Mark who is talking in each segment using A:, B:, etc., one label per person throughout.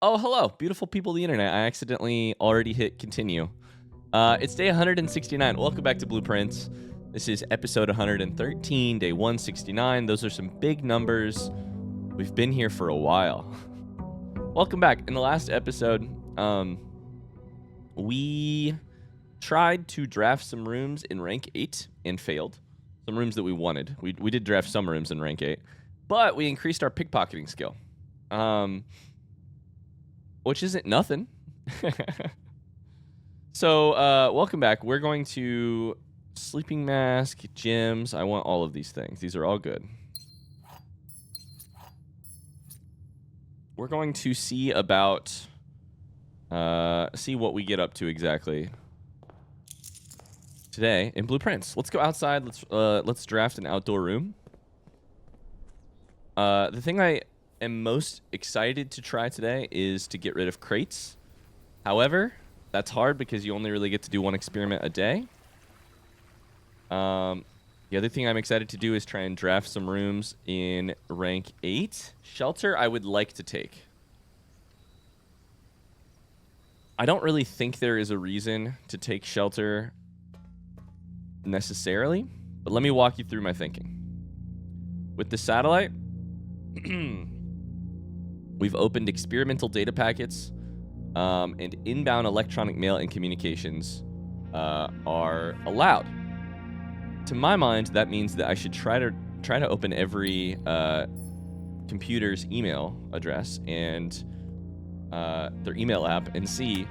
A: Oh, hello, beautiful people of the internet. I accidentally already hit continue. It's day 169. Welcome back to Blueprints. This is episode 113, day 169. Those are some big numbers. We've been here for a while. Welcome back. In the last episode, we tried to draft some rooms in rank 8 and failed. Some rooms that we wanted. We did draft some rooms in rank 8, but we increased our pickpocketing skill. Which isn't nothing. So, welcome back. We're going to sleeping mask, gyms. I want all of these things. These are all good. We're going to see about, see what we get up to exactly today in Blueprints. Let's go outside. Let's draft an outdoor room. The thing I am most excited to try today is to get rid of crates. However, that's hard because you only really get to do one experiment a day. The other thing I'm excited to do is try and draft some rooms in rank 8. Shelter I would like to take. I don't really think there is a reason to take shelter necessarily, but let me walk you through my thinking. With the satellite, we've opened experimental data packets, and inbound electronic mail and communications are allowed. To my mind, that means that I should try to open every computer's email address and their email app and see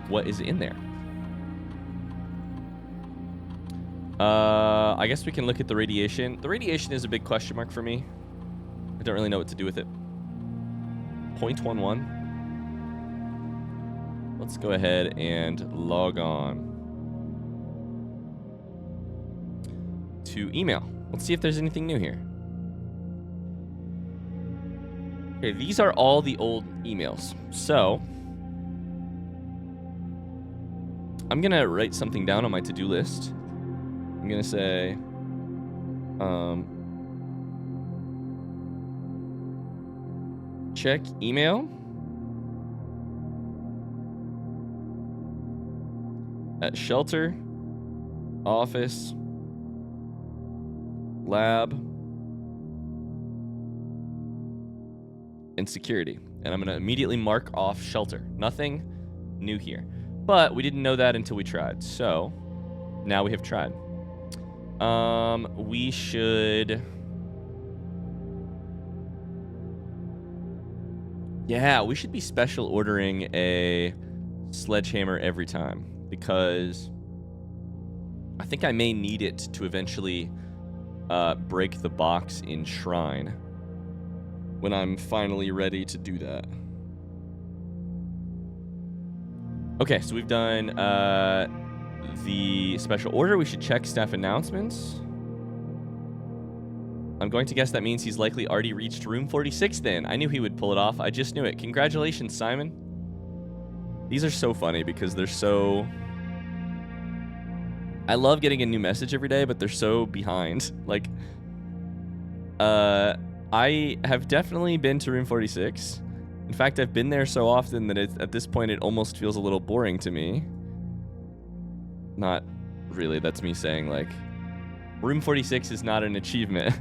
A: what is in there. I guess we can look at the radiation. The radiation is a big question mark for me. I don't really know what to do with it. 0.11. Let's go ahead and log on to email. Let's see if there's anything new here. Okay, these are all the old emails. So, I'm going to write something down on my to-do list. I'm going to say, check email at shelter, office, lab, and security. And I'm going to immediately mark off shelter. Nothing new here. But we didn't know that until we tried. So now we have tried. We should... Yeah, we should be special ordering a sledgehammer every time, because I think I may need it to eventually break the box in Shrine when I'm finally ready to do that. Okay, so we've done the special order. We should check staff announcements. I'm going to guess that means he's likely already reached room 46 then. I knew he would pull it off. I just knew it. Congratulations, Simon. These are so funny because they're so... I love getting a new message every day, but they're so behind. Like, I have definitely been to room 46. In fact, I've been there so often that at this point it almost feels a little boring to me. Not really. That's me saying, like, room 46 is not an achievement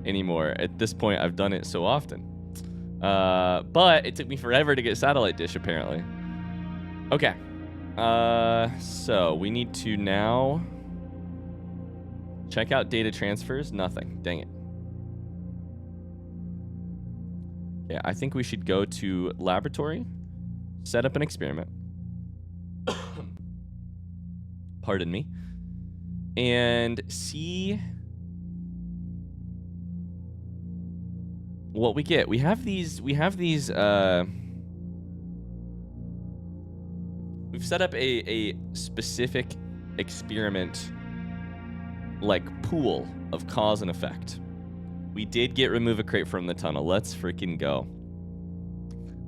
A: anymore. At this point, I've done it so often. But it took me forever to get satellite dish, apparently. Okay. So we need to now check out data transfers. Nothing. Dang it. Yeah, I think we should go to laboratory, set up an experiment. Pardon me. And see what we get. We have these we've set up a specific experiment, like, pool of cause and effect. We did get remove a crate from the tunnel. Let's freaking go.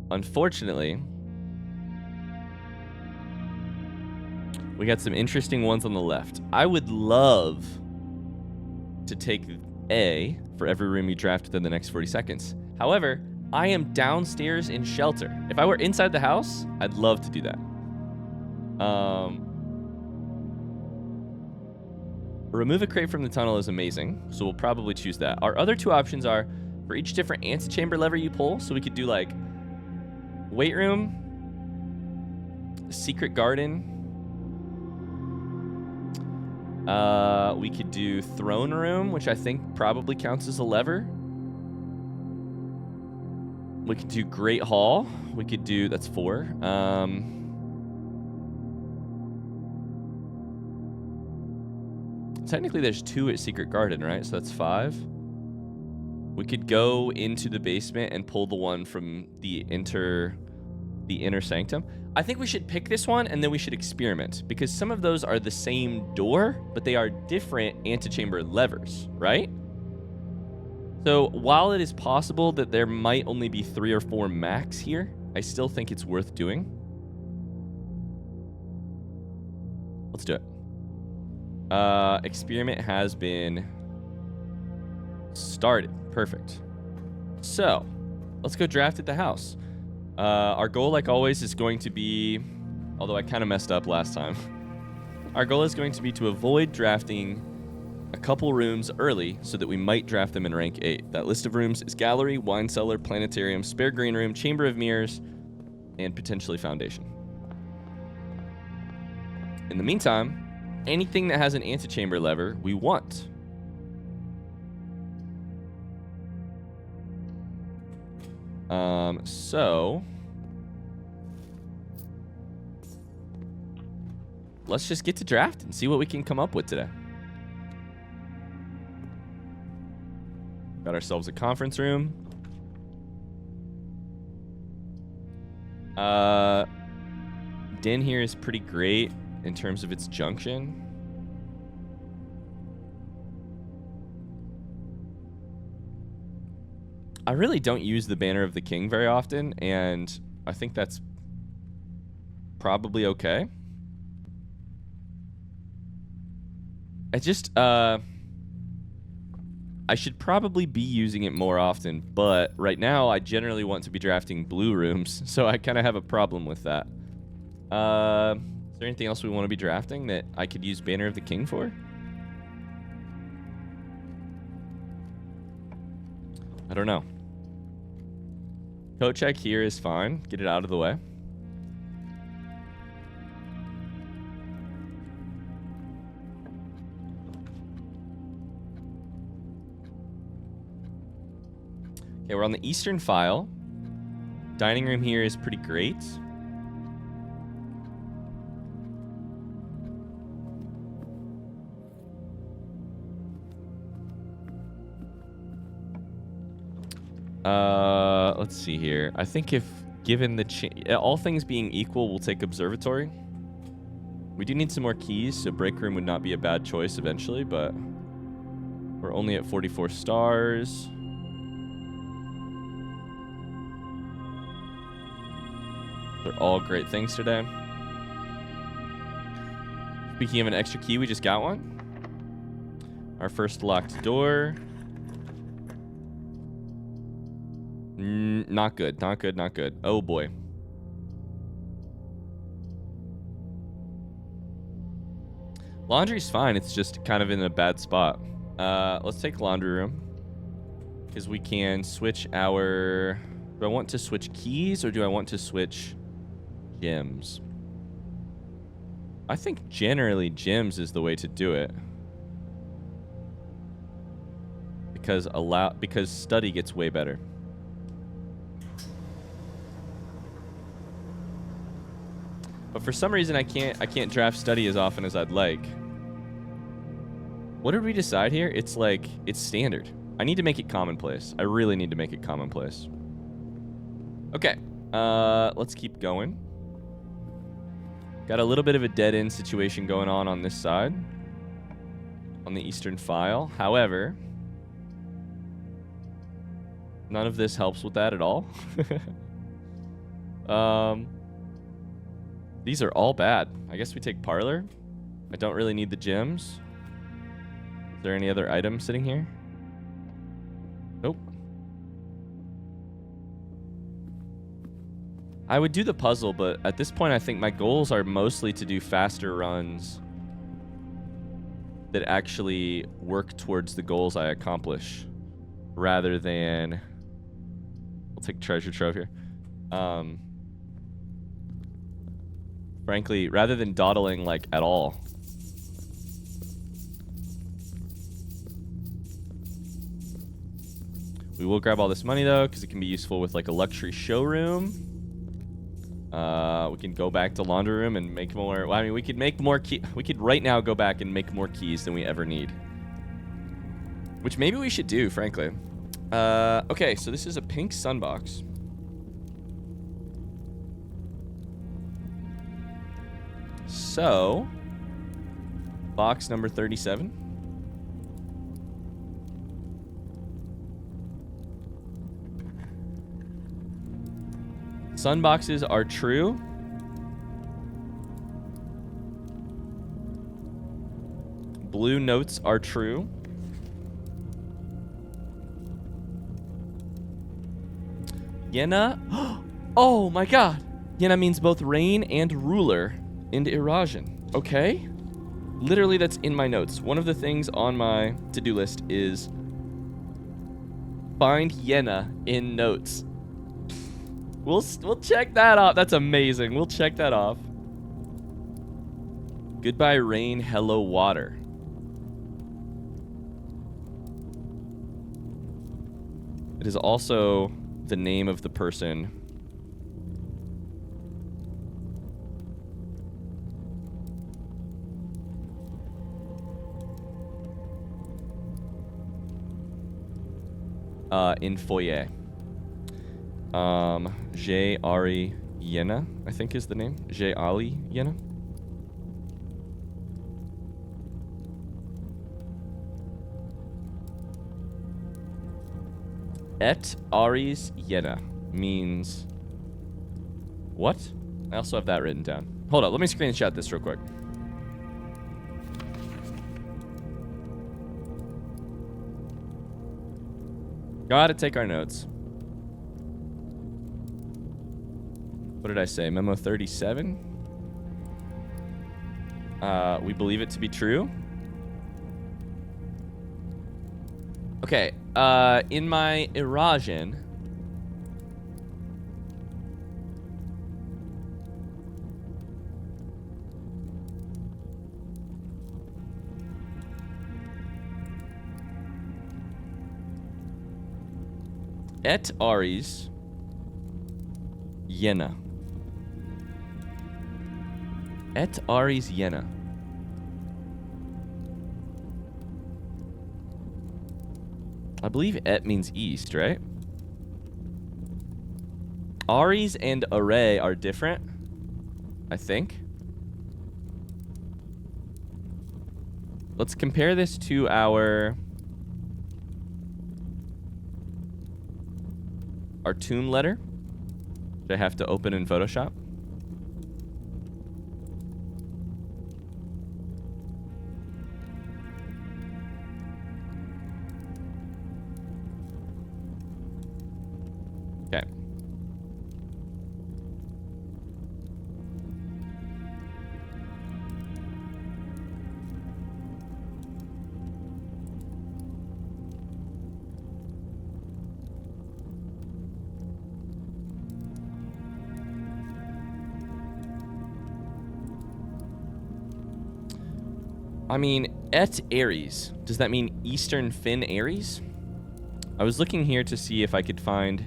A: Unfortunately, we got some interesting ones on the left. I would love to take A for every room you draft within the next 40 seconds. However, I am downstairs in shelter. If I were inside the house, I'd love to do that. Remove a crate from the tunnel is amazing, so we'll probably choose that. Our other two options are for each different antechamber lever you pull, so we could do like weight room, secret garden. We could do throne room, which I think probably counts as a lever. We could do great hall. We could do, that's 4. Technically there's 2 at secret garden, right? So that's 5. We could go into the basement and pull the one from the inner sanctum. I think we should pick this one and then we should experiment, because some of those are the same door, but they are different antechamber levers, right? So while it is possible that there might only be 3 or 4 max here, I still think it's worth doing. Let's do it. Experiment has been started. Perfect. So let's go draft at the house. Our goal, like always, is going to be, although I kind of messed up last time, our goal is going to be to avoid drafting a couple rooms early so that we might draft them in rank 8. That list of rooms is gallery, wine cellar, planetarium, spare green room, chamber of mirrors, and potentially foundation. In the meantime, anything that has an antechamber lever, we want. So let's just get to draft and see what we can come up with today. Got ourselves a conference room. Den here is pretty great in terms of its junction. I really don't use the Banner of the King very often, and I think that's probably okay. I should probably be using it more often, but right now I generally want to be drafting blue rooms, so I kind of have a problem with that. Is there anything else we want to be drafting that I could use Banner of the King for? I don't know. Coat check here is fine. Get it out of the way. Okay, we're on the eastern file. Dining room here is pretty great. Let's see here. I think if given the all things being equal, we'll take observatory. We do need some more keys, so break room would not be a bad choice eventually, but we're only at 44 stars. They're all great things today. Speaking of an extra key, we just got one. Our first locked door. Not good, not good, not good. Oh boy. Laundry's fine, it's just kind of in a bad spot. Let's take laundry room, because we can switch our... Do I want to switch keys, or do I want to switch gems? I think generally gems is the way to do it. Because study gets way better. But for some reason I can't draft study as often as I'd like. What did we decide here? It's like, it's standard. I need to make it commonplace. I really need to make it commonplace. Okay, let's keep going. Got a little bit of a dead-end situation going on this side. On the eastern file. However, none of this helps with that at all. These are all bad. I guess we take parlor. I don't really need the gems. Is there any other items sitting here? Nope. I would do the puzzle, but at this point, I think my goals are mostly to do faster runs that actually work towards the goals I accomplish, rather than... We'll take treasure trove here. Frankly, rather than dawdling, like, at all. We will grab all this money, though, because it can be useful with, like, a luxury showroom. We can go back to laundry room and make more... Well, I mean, we could make more we could right now go back and make more keys than we ever need. Which maybe we should do, frankly. Okay, so this is a pink sunbox. So, box number 37. Sunboxes are true. Blue notes are true. Yena. Oh my god. Yena means both rain and ruler in Irasian. Okay. Literally, that's in my notes. One of the things on my to-do list is find Yena in notes. We'll check that off. That's amazing. We'll check that off. Goodbye rain, hello water. It is also the name of the person. In foyer. J. Ari Yena, I think is the name. J. Ali Yena. Et Aries Yena means what? I also have that written down. Hold up, let me screenshot this real quick. Gotta take our notes. What did I say? Memo 37? We believe it to be true. Okay, in my Irasian, Et Aries Yena. Et Aries Yena. I believe et means east, right? Aries and array are different, I think. Let's compare this to our tomb letter, which I have to open in Photoshop. Okay. I mean, et Aries. Does that mean Eastern Fin Aries? I was looking here to see if I could find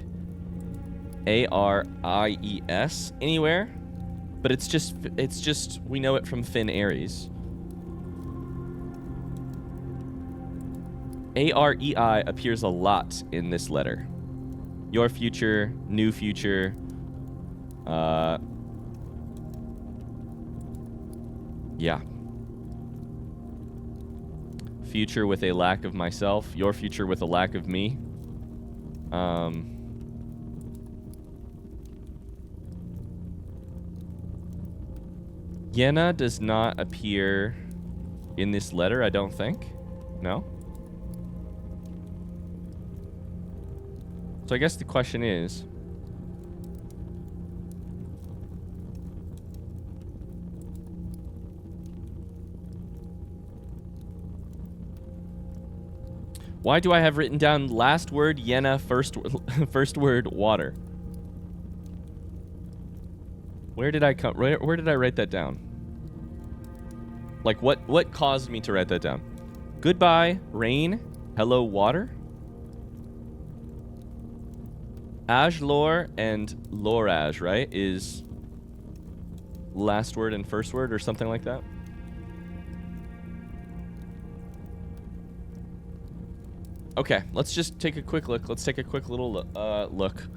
A: A-R-I-E-S anywhere, but it's just we know it from Fin Aries. A-R-E-I appears a lot in this letter. Your future, new future, yeah. Future with a lack of myself, your future with a lack of me. Yena does not appear in this letter, I don't think. No? So I guess the question is, Why do I have written down last word Yena, first word water? Where did I come? Where did I write that down? Like what caused me to write that down? Goodbye rain, hello water. Ajlor and Loraj, right? Is last word and first word or something like that. Okay, let's just take a quick look. Let's take a quick little look.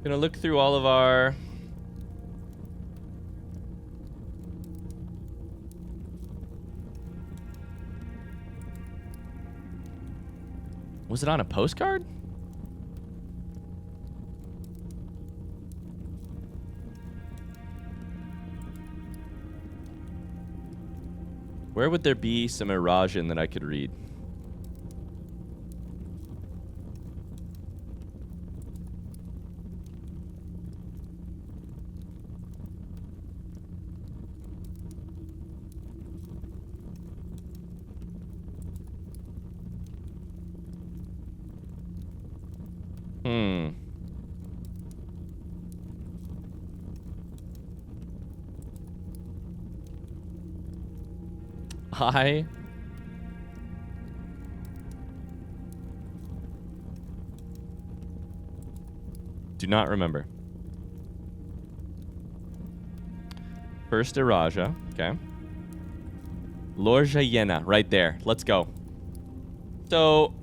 A: Gonna look through all of our... Was it on a postcard? Where would there be some Irasian that I could read? I do not remember. First Iraja, okay. Lorja Yena, right there. Let's go. So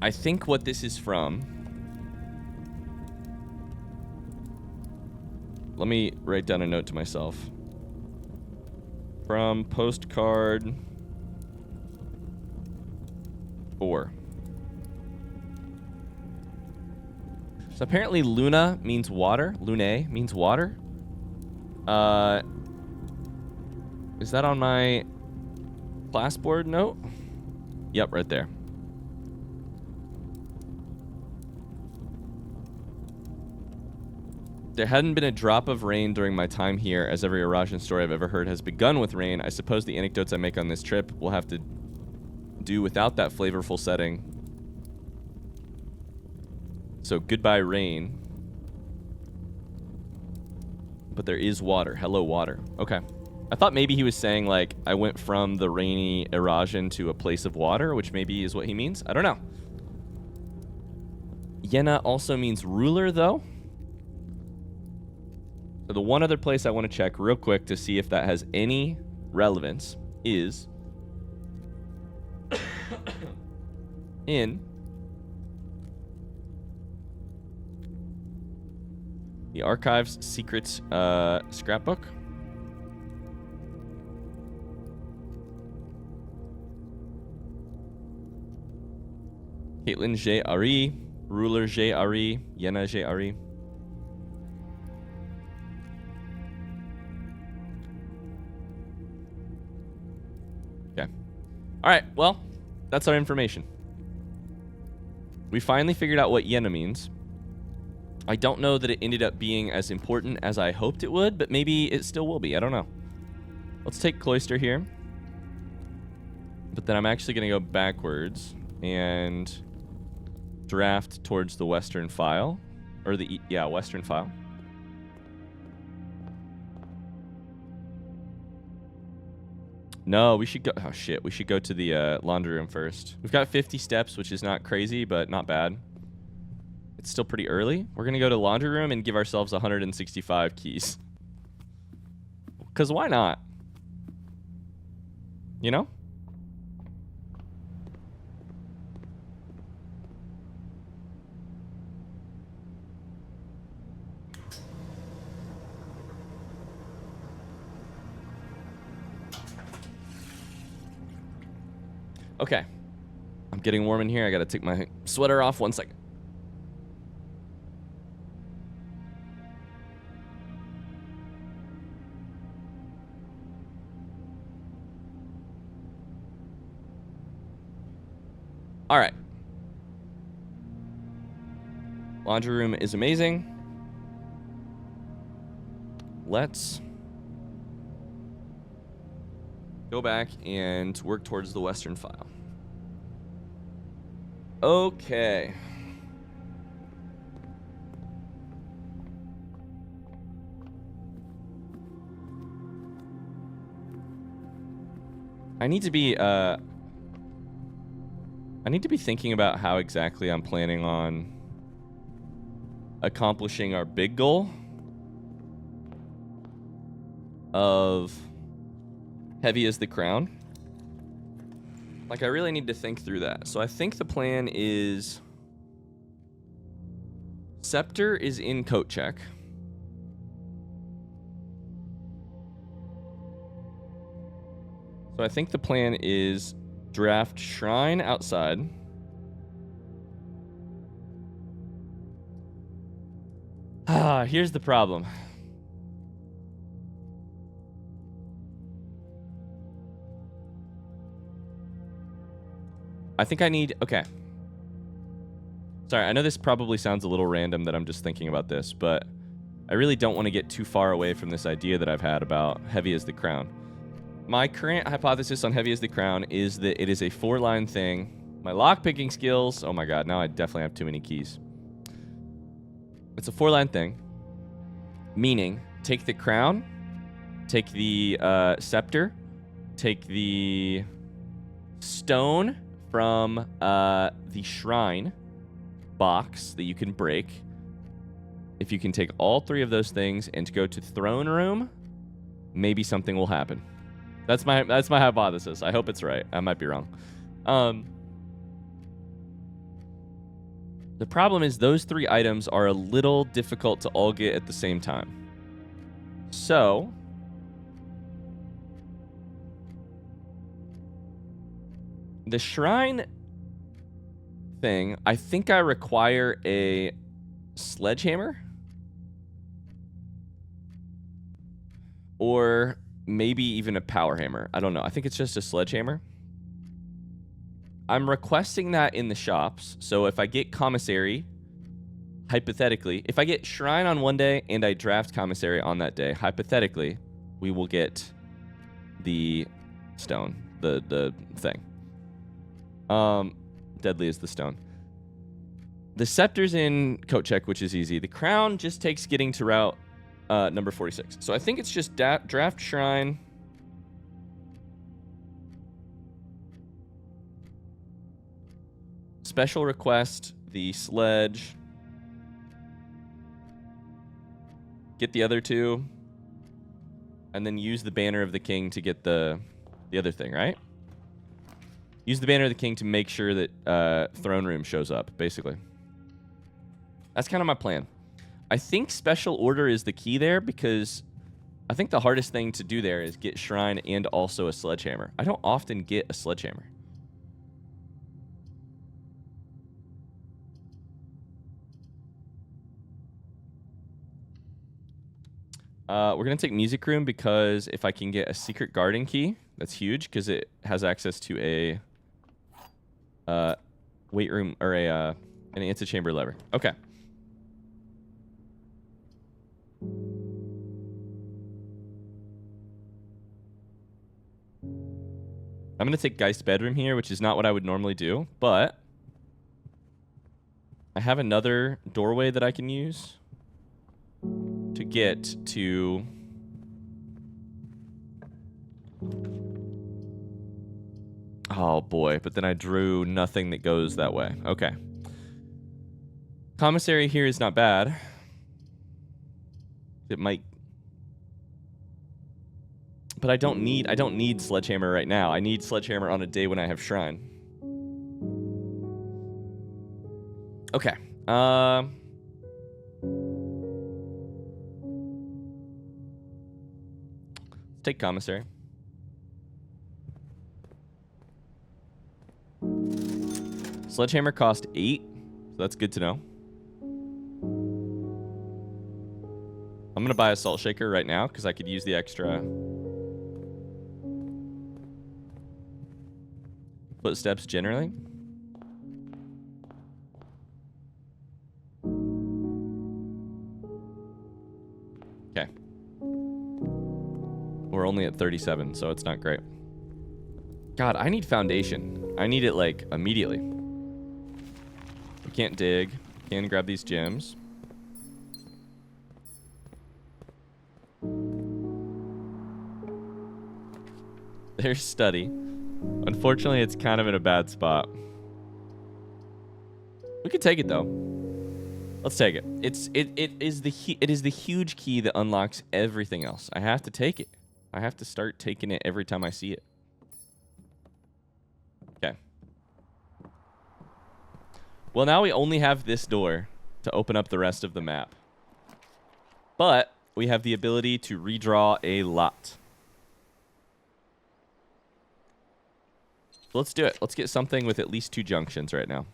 A: I think what this is from... Let me write down a note to myself. From postcard 4. So apparently Luna means water. Lune means water. Is that on my classboard note? Yep, right there. There hadn't been a drop of rain during my time here, as every Irasian story I've ever heard has begun with rain. I suppose the anecdotes I make on this trip will have to do without that flavorful setting. So, goodbye rain. But there is water. Hello, water. Okay. I thought maybe he was saying, like, I went from the rainy Irasian to a place of water, which maybe is what he means. I don't know. Yena also means ruler, though. So the one other place I want to check real quick to see if that has any relevance is in the Archives Secrets scrapbook. Caitlin J. Ari, Ruler J. Ari, Yena J. Ari. All right, well, that's our information. We finally figured out what Yena means. I don't know that it ended up being as important as I hoped it would, but maybe it still will be. I don't know. Let's take Cloister here. But then I'm actually going to go backwards and draft towards the western file. Or the, yeah, western file. No, we should go... Oh, shit. We should go to the laundry room first. We've got 50 steps, which is not crazy, but not bad. It's still pretty early. We're going to go to the laundry room and give ourselves 165 keys. Because why not? You know? Okay. I'm getting warm in here. I gotta take my sweater off. 1 second. All right. Laundry room is amazing. Let's go back and work towards the Western file. Okay. I need to be thinking about how exactly I'm planning on accomplishing our big goal of heavy as the crown. Like, I really need to think through that. So I think the plan is Scepter is in coat check. So I think the plan is draft Shrine outside. Here's the problem. I think I need... Okay. Sorry, I know this probably sounds a little random that I'm just thinking about this, but I really don't want to get too far away from this idea that I've had about heavy as the crown. My current hypothesis on heavy as the crown is that it is a 4-line thing. My lockpicking skills... Oh my god, now I definitely have too many keys. It's a 4-line thing. Meaning, take the crown, take the scepter, take the stone from the shrine box that you can break. If you can take all 3 of those things and go to throne room, maybe something will happen. That's my hypothesis. I hope it's right. I might be wrong. The problem is those 3 items are a little difficult to all get at the same time. So the shrine thing, I think I require a sledgehammer. Or maybe even a power hammer. I don't know. I think it's just a sledgehammer. I'm requesting that in the shops. So if I get commissary, hypothetically, if I get shrine on one day and I draft commissary on that day, hypothetically, we will get the stone, the thing. Deadly is the stone. The scepter's in coat check, which is easy. The crown just takes getting to route number 46. So I think it's just draft shrine. Special request the sledge. Get the other 2. And then use the banner of the king to get the other thing, right? Use the banner of the king to make sure that throne room shows up, basically. That's kind of my plan. I think special order is the key there because I think the hardest thing to do there is get shrine and also a sledgehammer. I don't often get a sledgehammer. We're going to take music room because if I can get a secret garden key, that's huge because it has access to a weight room or an antechamber lever. Okay. I'm going to take Geist's bedroom here, which is not what I would normally do, but I have another doorway that I can use to get to... Oh boy, but then I drew nothing that goes that way. Okay. Commissary here is not bad. It might... But I don't need sledgehammer right now. I need sledgehammer on a day when I have shrine. Okay. Let's take commissary. Sledgehammer cost 8, so that's good to know. I'm gonna buy a salt shaker right now because I could use the extra footsteps generally. Okay. We're only at 37, so it's not great. God, I need foundation. I need it, like, immediately. We can't dig. Can't grab these gems. There's study. Unfortunately, it's kind of in a bad spot. We could take it, though. Let's take it. It is the huge key that unlocks everything else. I have to take it. I have to start taking it every time I see it. Okay. Well, now we only have this door to open up the rest of the map. But we have the ability to redraw a lot. Let's do it. Let's get something with at least 2 junctions right now.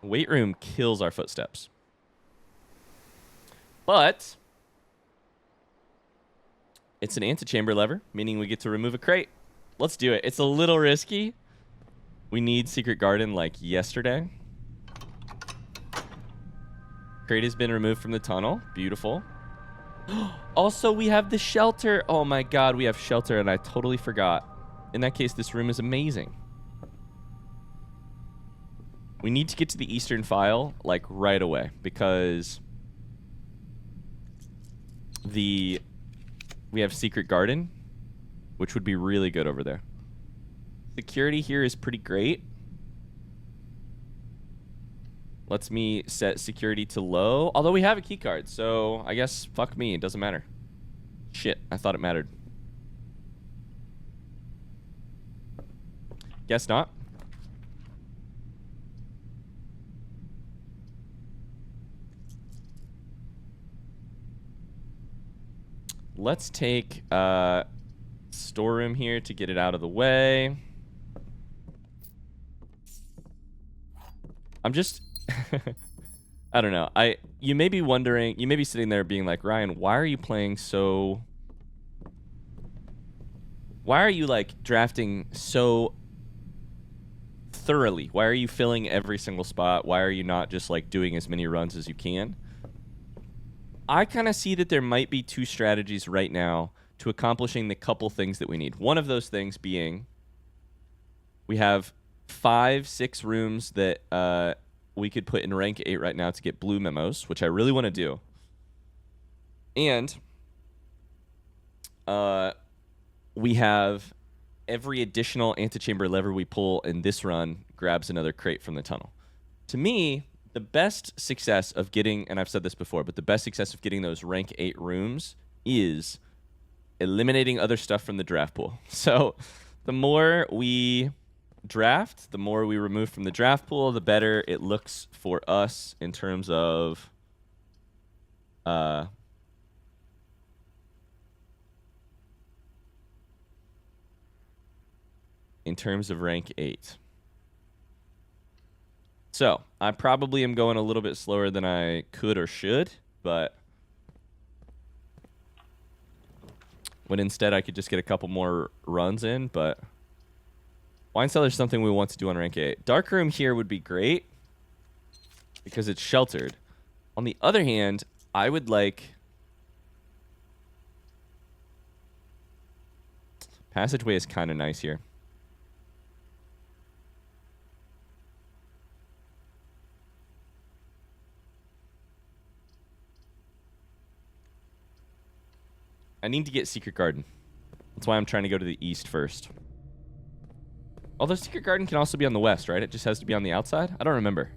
A: Weight room kills our footsteps. But it's an antechamber lever, meaning we get to remove a crate. Let's do it. It's a little risky. We need Secret Garden like yesterday. Crate has been removed from the tunnel. Beautiful. Also, we have the shelter. Oh my god, we have shelter, and I totally forgot. In that case, this room is amazing. We need to get to the eastern file, like, right away, because we have Secret Garden, which would be really good over there. Security here is pretty great. Lets me set security to low. Although we have a key card, so I guess fuck me. It doesn't matter. Shit, I thought it mattered. Guess not. Let's take storeroom here to get it out of the way. I'm just I don't know. You may be wondering, you may be sitting there being like, Ryan, why are you playing so... Why are you, like, drafting so thoroughly? Why are you filling every single spot? Why are you not just, like, doing as many runs as you can? I kind of see that there might be 2 strategies right now to accomplishing the couple things that we need. One of those things being we have 5, 6 rooms that we could put in rank 8 right now to get blue memos, which I really want to do. And we have every additional antechamber lever we pull in this run grabs another crate from the tunnel. To me, the best success of getting, and I've said this before, but the best success of getting those rank 8 rooms is eliminating other stuff from the draft pool. So the more we draft, the more we remove from the draft pool, the better it looks for us in terms of rank 8. So, I probably am going a little bit slower than I could or should, but when instead I could just get a couple more runs in, but Wine Cellar is something we want to do on rank 8. Dark Room here would be great because it's sheltered. On the other hand, I would like... Passageway is kind of nice here. I need to get Secret Garden. That's why I'm trying to go to the east first. Although Secret Garden can also be on the west, right? It just has to be on the outside? I don't remember.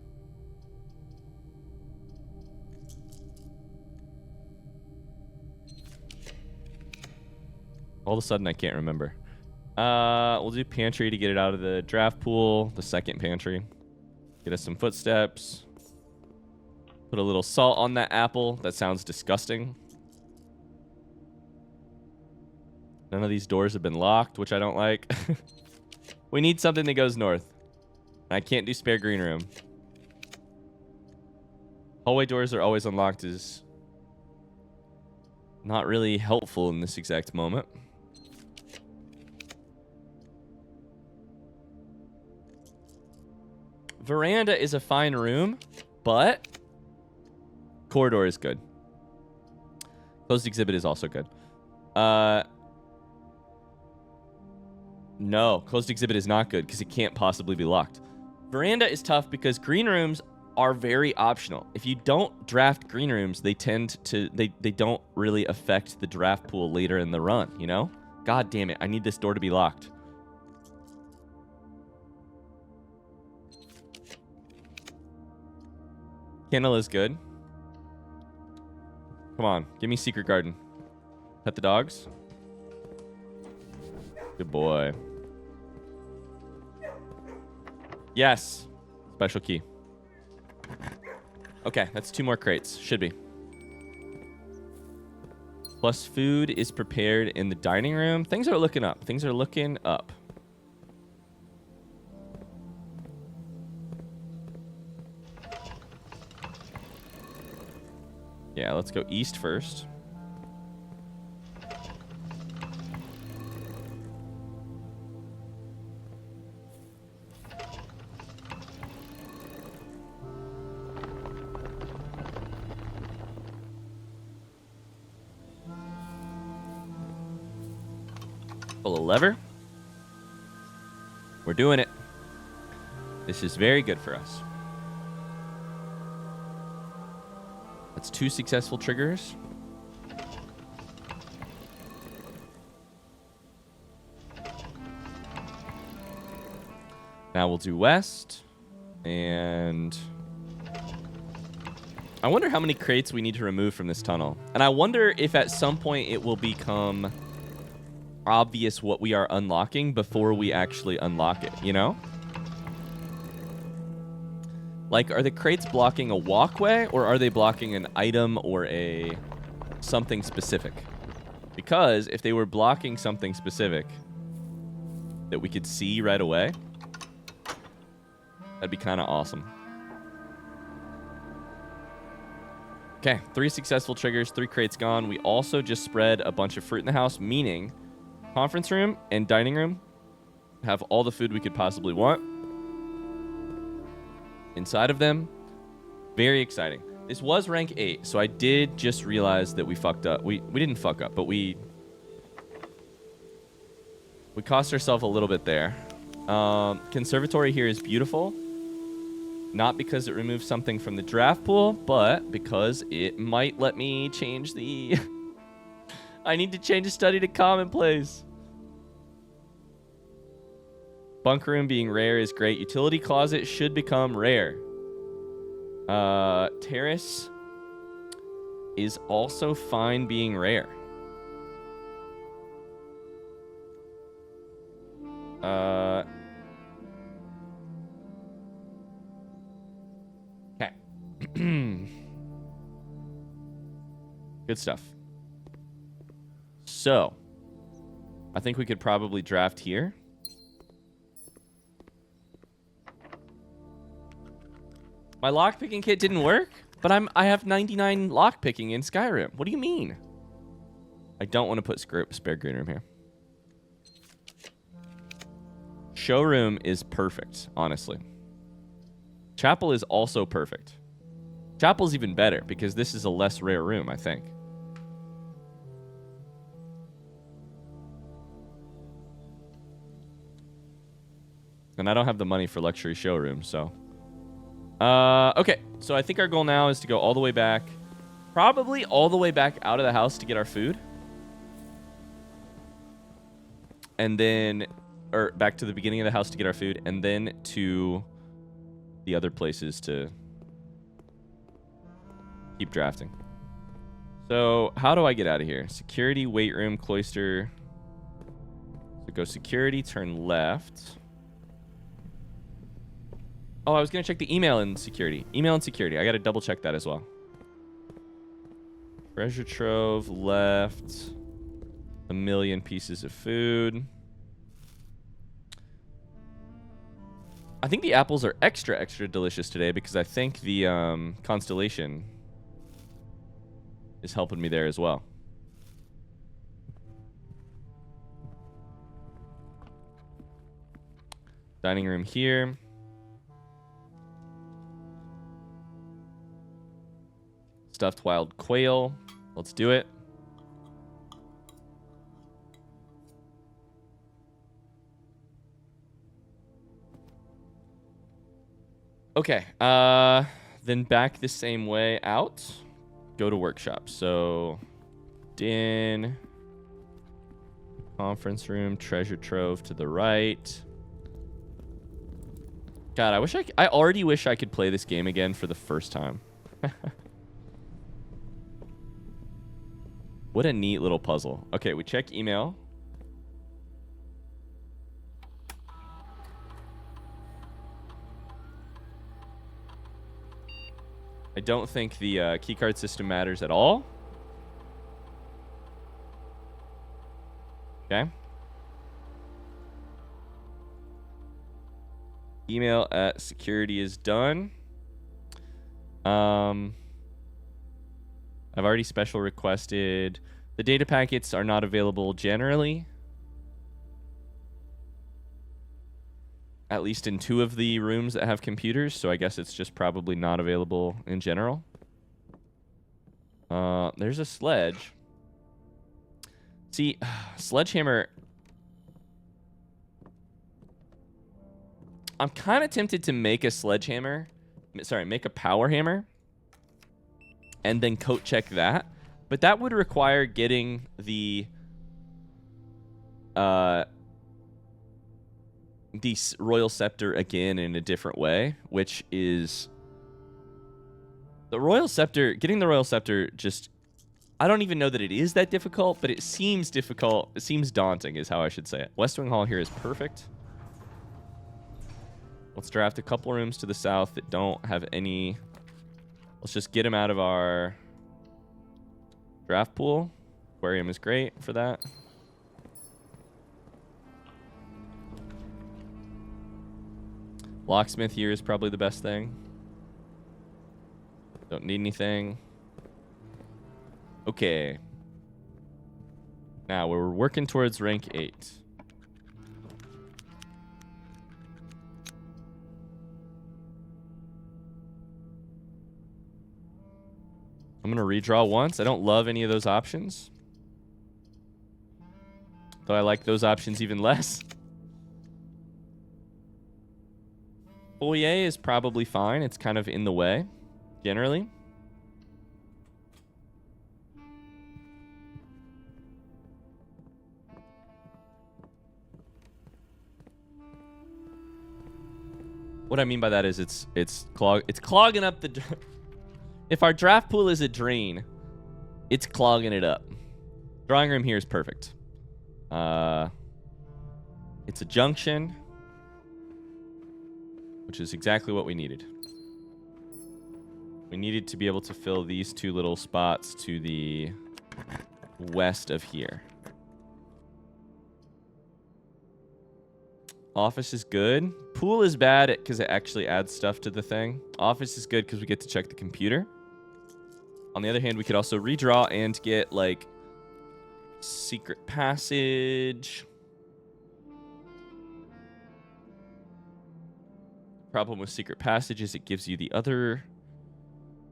A: All of a sudden, I can't remember. We'll do pantry to get it out of the draft pool. The second pantry. Get us some footsteps. Put a little salt on that apple. That sounds disgusting. None of these doors have been locked, which I don't like. We need something that goes north. I can't do spare green room. Hallway doors are always unlocked is not really helpful in this exact moment. Veranda is a fine room, but Corridor is good. Closed exhibit is also good. No, closed exhibit is not good because it can't possibly be locked. Veranda is tough because green rooms are very optional. If you don't draft green rooms, they tend to they don't really affect the draft pool later in the run, you know? God damn it, I need this door to be locked. Kennel is good. Come on, give me Secret Garden. Pet the dogs. Good boy. Yes. Special key. Okay, that's 2 more crates. Should be. Plus food is prepared in the dining room. Things are looking up. Things are looking up. Yeah, let's go east first. Pull a lever. We're doing it. This is very good for us. That's 2 successful triggers. Now we'll do west. And I wonder how many crates we need to remove from this tunnel. And I wonder if at some point it will become obvious what we are unlocking before we actually unlock it, you know? Like, are the crates blocking a walkway, or are they blocking an item or a something specific? Because if they were blocking something specific that we could see right away, that'd be kind of awesome. Okay, 3 successful triggers, 3 crates gone. We also just spread a bunch of fruit in the house, meaning conference room and dining room have all the food we could possibly want inside of them. Very exciting. This was rank 8, so I did just realize that we fucked up. We didn't fuck up, but we cost ourselves a little bit there. Conservatory here is beautiful. Not because it removes something from the draft pool, but because it might let me change the... I need to change a study to commonplace. Bunk room being rare is great. Utility closet should become rare. Terrace is also fine being rare. Okay. Good stuff. So, I think we could probably draft here. My lockpicking kit didn't work, but I have 99 lockpicking in Skyrim. What do you mean? I don't want to put spare green room here. Showroom is perfect, honestly. Chapel is also perfect. Chapel's even better because this is a less rare room, I think. And I don't have the money for luxury showroom, so... okay, so I think our goal now is to go all the way back. Probably all the way back out of the house to get our food. And then... Or back to the beginning of the house to get our food. And then to the other places to keep drafting. So, how do I get out of here? Security, weight room, cloister. So go security, turn left. Oh, I was going to check the email in security. Email in security. I got to double check that as well. Treasure trove, left. 1,000,000 pieces of food. I think the apples are extra delicious today because I think the constellation is helping me there as well. Dining room here. Stuffed wild quail. Let's do it. Okay. Then back the same way out. Go to workshop. So, din, conference room, treasure trove to the right. God, I already wish I could play this game again for the first time. What a neat little puzzle. Okay, we check email. I don't think the keycard system matters at all. Okay. Email at security is done. I've already special requested. The data packets are not available generally. At least in 2 of the rooms that have computers, so I guess it's just probably not available in general. There's a sledge. See, sledgehammer. I'm kind of tempted to make a sledgehammer. Sorry, make a power hammer. And then coat check that. But that would require getting the Royal Scepter again in a different way, which is the Royal Scepter. Getting the Royal Scepter just, I don't even know that it is that difficult, but it seems difficult. It seems daunting is how I should say it. West Wing Hall here is perfect. Let's draft a couple rooms to the south that don't have any. Let's just get them out of our draft pool. Aquarium is great for that. Locksmith here is probably the best thing. Don't need anything. Okay. Now we're working towards rank 8. I'm going to redraw once. I don't love any of those options. Though I like those options even less. Foyer is probably fine. It's kind of in the way, generally. What I mean by that is it's clogging up the. If our draft pool is a drain, it's clogging it up. Drawing room here is perfect. It's a junction, which is exactly what we needed. We needed to be able to fill these 2 little spots to the west of here. Office is good. Pool is bad because it actually adds stuff to the thing. Office is good because we get to check the computer. On the other hand, we could also redraw and get, like, secret passage. Problem with secret passage is it gives you the other.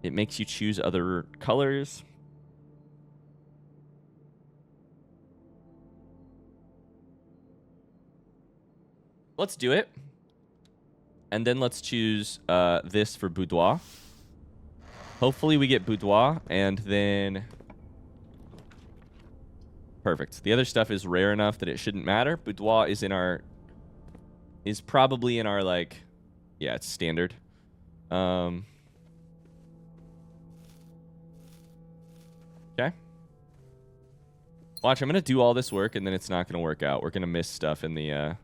A: It makes you choose other colors. Let's do it. And then let's choose this for boudoir. Hopefully we get boudoir and then... Perfect. The other stuff is rare enough that it shouldn't matter. Boudoir is in our... Is probably in our, like... Yeah, it's standard. Okay. Watch, I'm going to do all this work and then it's not going to work out. We're going to miss stuff in the...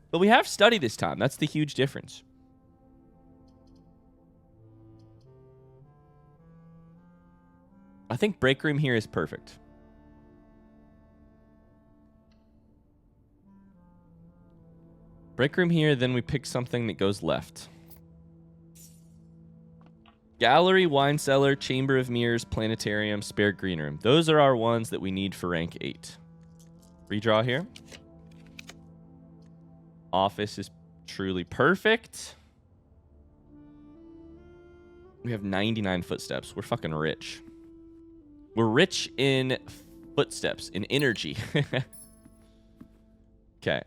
A: But we have study this time. That's the huge difference. I think break room here is perfect. Break room here, then we pick something that goes left. Gallery, wine cellar, chamber of mirrors, planetarium, spare green room. Those are our ones that we need for rank 8. Redraw here. Office is truly perfect. We have 99 footsteps. We're fucking rich. We're rich in footsteps, in energy. Okay,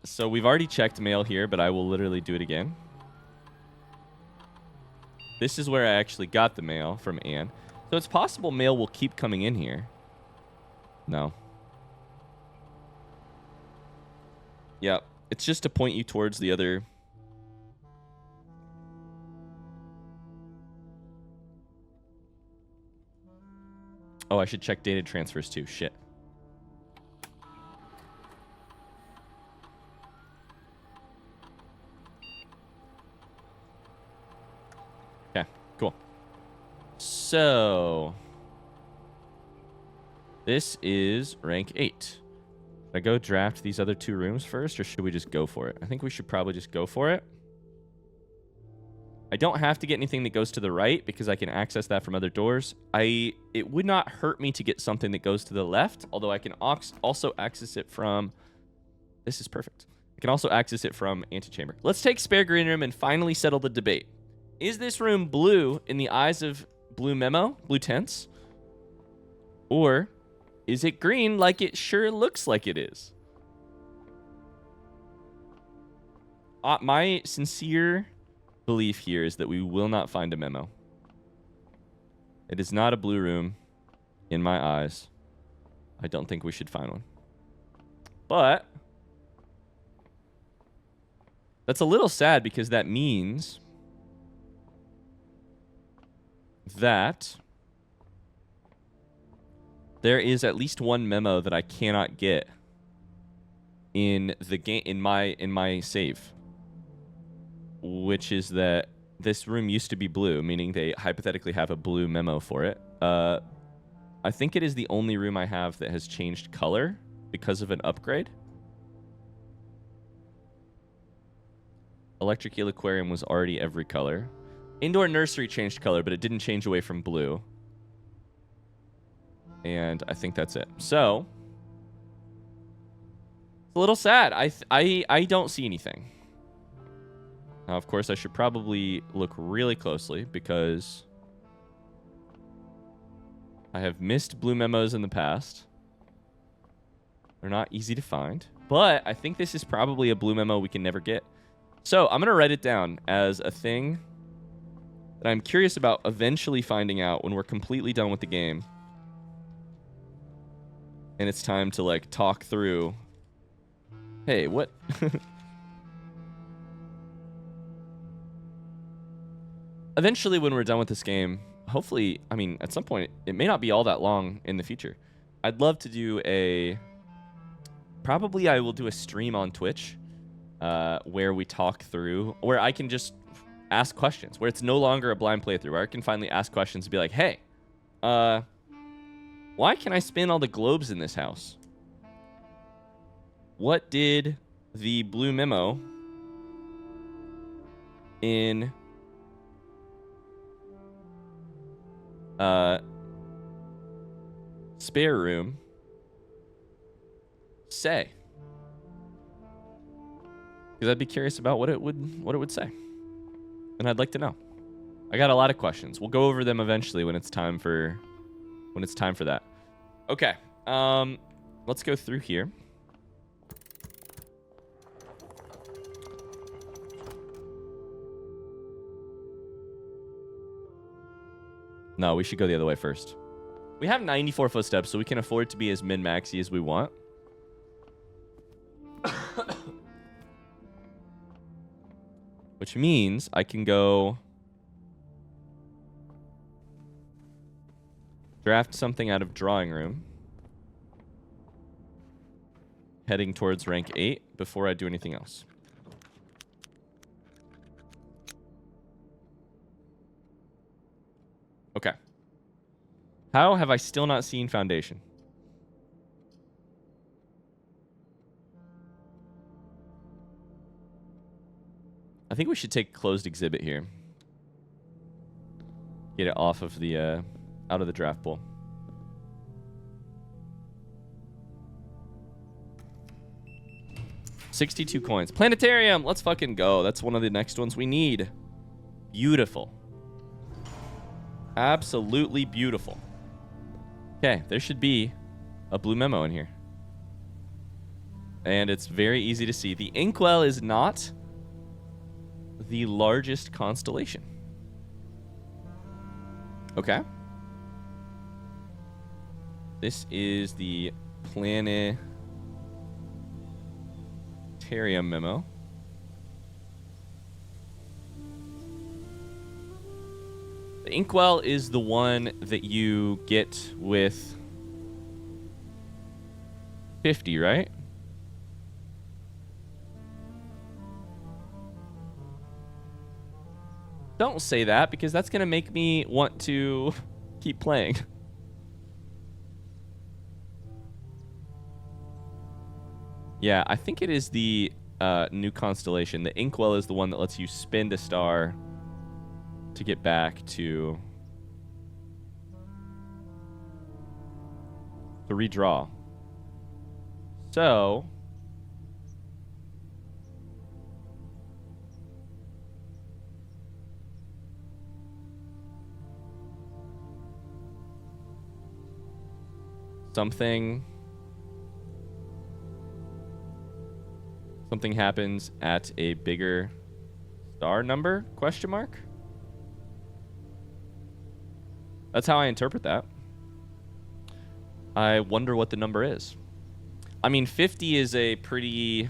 A: so we've already checked mail here, but I will literally do it again. This is where I actually got the mail from Anne. So it's possible mail will keep coming in here. No. Yep, it's just to point you towards the other... Oh, I should check data transfers too. Shit. Okay, cool. So... this is rank 8. Should I go draft these other 2 rooms first, or should we just go for it? I think we should probably just go for it. I don't have to get anything that goes to the right because I can access that from other doors. It would not hurt me to get something that goes to the left, although I can also access it from... This is perfect. I can also access it from antechamber. Let's take spare green room and finally settle the debate. Is this room blue in the eyes of blue memo, blue tents? Or is it green like it sure looks like it is? My sincere belief here is that we will not find a memo. It is not a blue room in my eyes. I don't think we should find one. But that's a little sad because that means that there is at least one memo that I cannot get in the game in my save, which is that this room used to be blue, meaning they hypothetically have a blue memo for it. I think it is the only room I have that has changed color because of an upgrade. Electric Eel Aquarium was already every color. Indoor Nursery changed color, but it didn't change away from blue. And I think that's it. So, it's a little sad. I don't see anything. Now, of course, I should probably look really closely because I have missed blue memos in the past. They're not easy to find. But I think this is probably a blue memo we can never get. So I'm going to write it down as a thing that I'm curious about eventually finding out when we're completely done with the game. And it's time to, like, talk through, hey, what? Eventually, when we're done with this game, hopefully, I mean, at some point, it may not be all that long in the future. I'd love to do probably I will do a stream on Twitch where we talk through, where I can just ask questions, where it's no longer a blind playthrough, where I can finally ask questions and be like, hey, why can I spin all the globes in this house? What did the blue memo in spare room say? Because I'd be curious about what it would say, and I'd like to know. I got a lot of questions. We'll go over them eventually when it's time for that. Okay, let's go through here. No, we should go the other way first. We have 94 footsteps, so we can afford to be as min-maxy as we want. Which means I can go draft something out of drawing room, heading towards rank 8 before I do anything else. Okay. How have I still not seen Foundation? I think we should take closed exhibit here. Get it off of the, out of the draft pool. $62 coins. Planetarium! Let's fucking go. That's one of the next ones we need. Beautiful. Absolutely beautiful. Okay, there should be a blue memo in here. And it's very easy to see. The Inkwell is not the largest constellation. Okay. This is the planetarium memo. The Inkwell is the one that you get with 50, right? Don't say that, because that's going to make me want to keep playing. Yeah, I think it is the new constellation. The Inkwell is the one that lets you spend a star to get back to redraw. So something happens at a bigger star number, question mark? That's how I interpret that. I wonder what the number is. I mean, 50 is a pretty...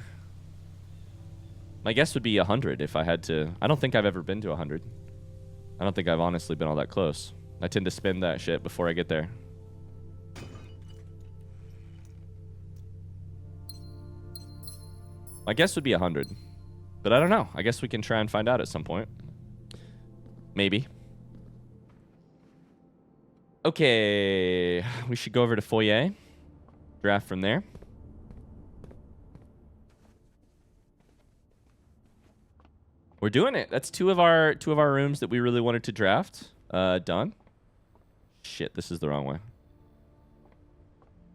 A: My guess would be 100 if I had to... I don't think I've ever been to 100. I don't think I've honestly been all that close. I tend to spin that shit before I get there. My guess would be 100. But I don't know. I guess we can try and find out at some point. Maybe. Okay. We should go over to Foyer. Draft from there. We're doing it. That's two of our rooms that we really wanted to draft. Done. Shit, this is the wrong way.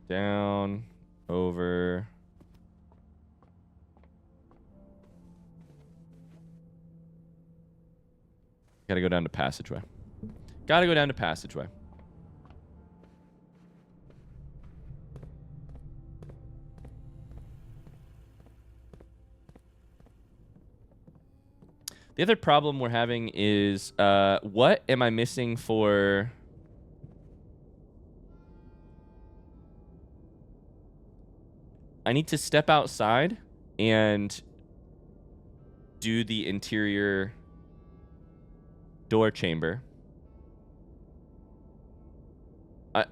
A: Down, over. Gotta go down to passageway. Gotta go down to passageway. The other problem we're having is, what am I missing for... I need to step outside and do the interior door chamber.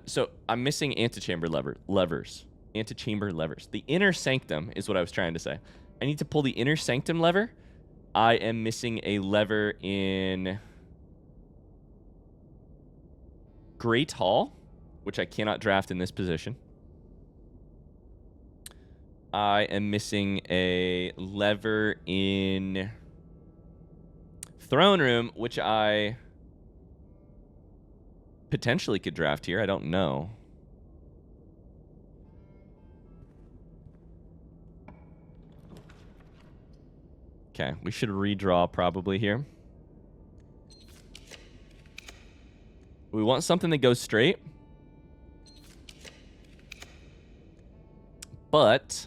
A: So I'm missing antechamber levers. Antechamber levers. The inner sanctum is what I was trying to say. I need to pull the inner sanctum lever. I am missing a lever in Great Hall, which I cannot draft in this position. I am missing a lever in Throne Room, which I potentially could draft here. I don't know. Okay, we should redraw probably here. We want something that goes straight. But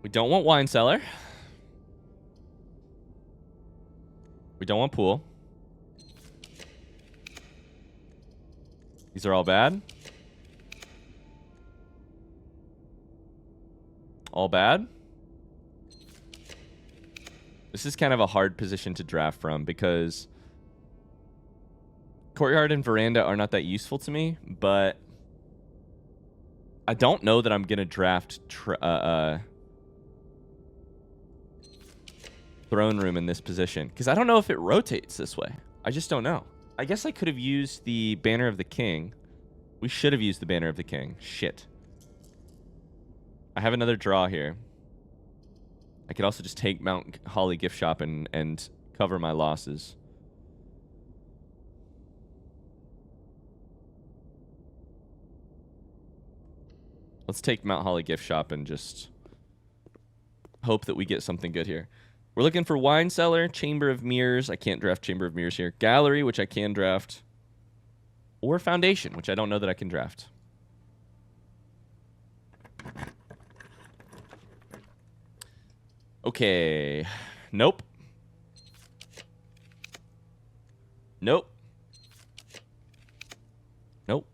A: we don't want wine cellar. We don't want pool. These are all bad. All bad. This is kind of a hard position to draft from because courtyard and veranda are not that useful to me, but I don't know that I'm going to draft Throne Room in this position because I don't know if it rotates this way. I just don't know. I guess I could have used the Banner of the King. We should have used the Banner of the King. Shit. I have another draw here. I could also just take Mount Holly gift shop and cover my losses. Let's take Mount Holly gift shop and just hope that we get something good here. We're looking for wine cellar, chamber of mirrors. I can't draft chamber of mirrors here. Gallery, which I can draft. Or foundation, which I don't know that I can draft. Okay. Nope. Nope. Nope.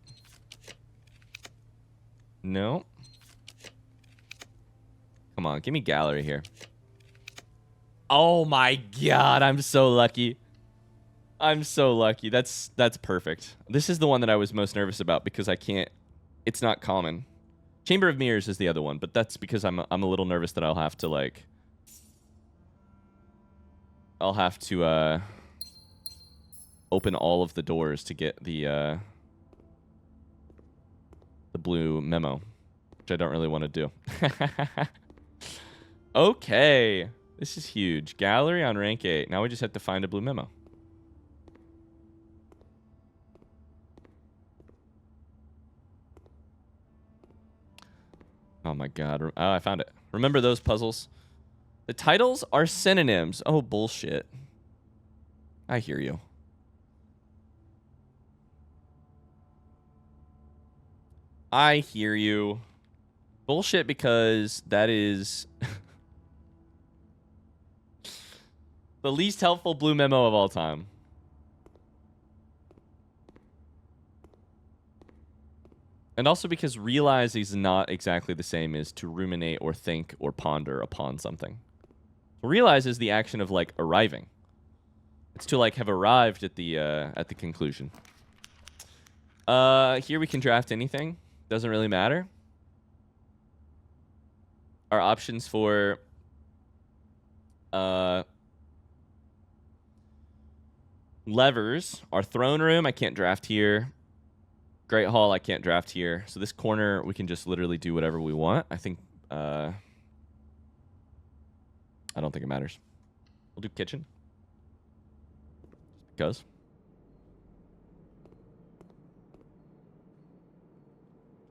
A: No. Come on, give me gallery here. Oh my god, I'm so lucky. I'm so lucky. That's perfect. This is the one that I was most nervous about because I can't. It's not common. Chamber of Mirrors is the other one, but that's because I'm a little nervous that I'll have to like. I'll have to open all of the doors to get the blue memo, which I don't really want to do. Okay, this is huge. Gallery on rank 8. Now we just have to find a blue memo. Oh my god. Oh, I found it. Remember those puzzles? The titles are synonyms. Oh, bullshit. I hear you. I hear you. Bullshit because that is the least helpful blue memo of all time. And also because realize is not exactly the same as to ruminate or think or ponder upon something. Realize is the action of like arriving. It's to like have arrived at the conclusion. Here we can draft anything. Doesn't really matter. Our options for levers are throne room. I can't draft here. Great Hall, I can't draft here. So this corner, we can just literally do whatever we want. I think, I don't think it matters. We'll do kitchen. Because.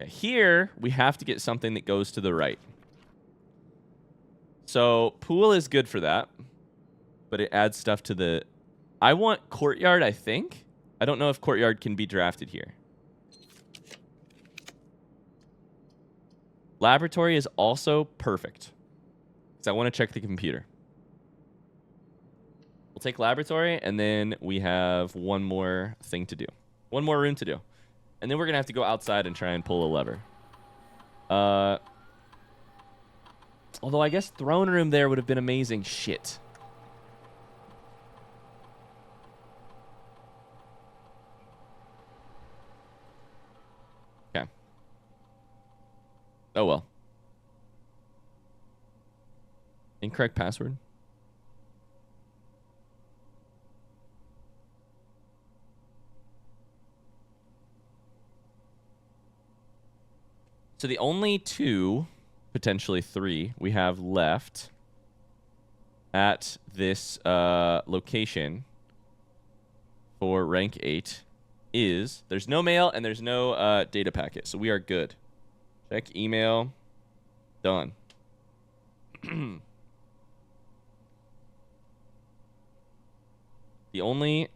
A: Okay, here, we have to get something that goes to the right. So pool is good for that. But it adds stuff to the... I want courtyard, I think. I don't know if courtyard can be drafted here. Laboratory is also perfect. Because I want to check the computer. We'll take laboratory, and then we have one more thing to do. One more room to do. And then we're going to have to go outside and try and pull a lever. Although I guess throne room there would have been amazing. Shit. Okay. Oh well. Incorrect password. So the only two, potentially three, we have left at this location for rank 8 is there's no mail and there's no data packet. So we are good. Check email. Done. The only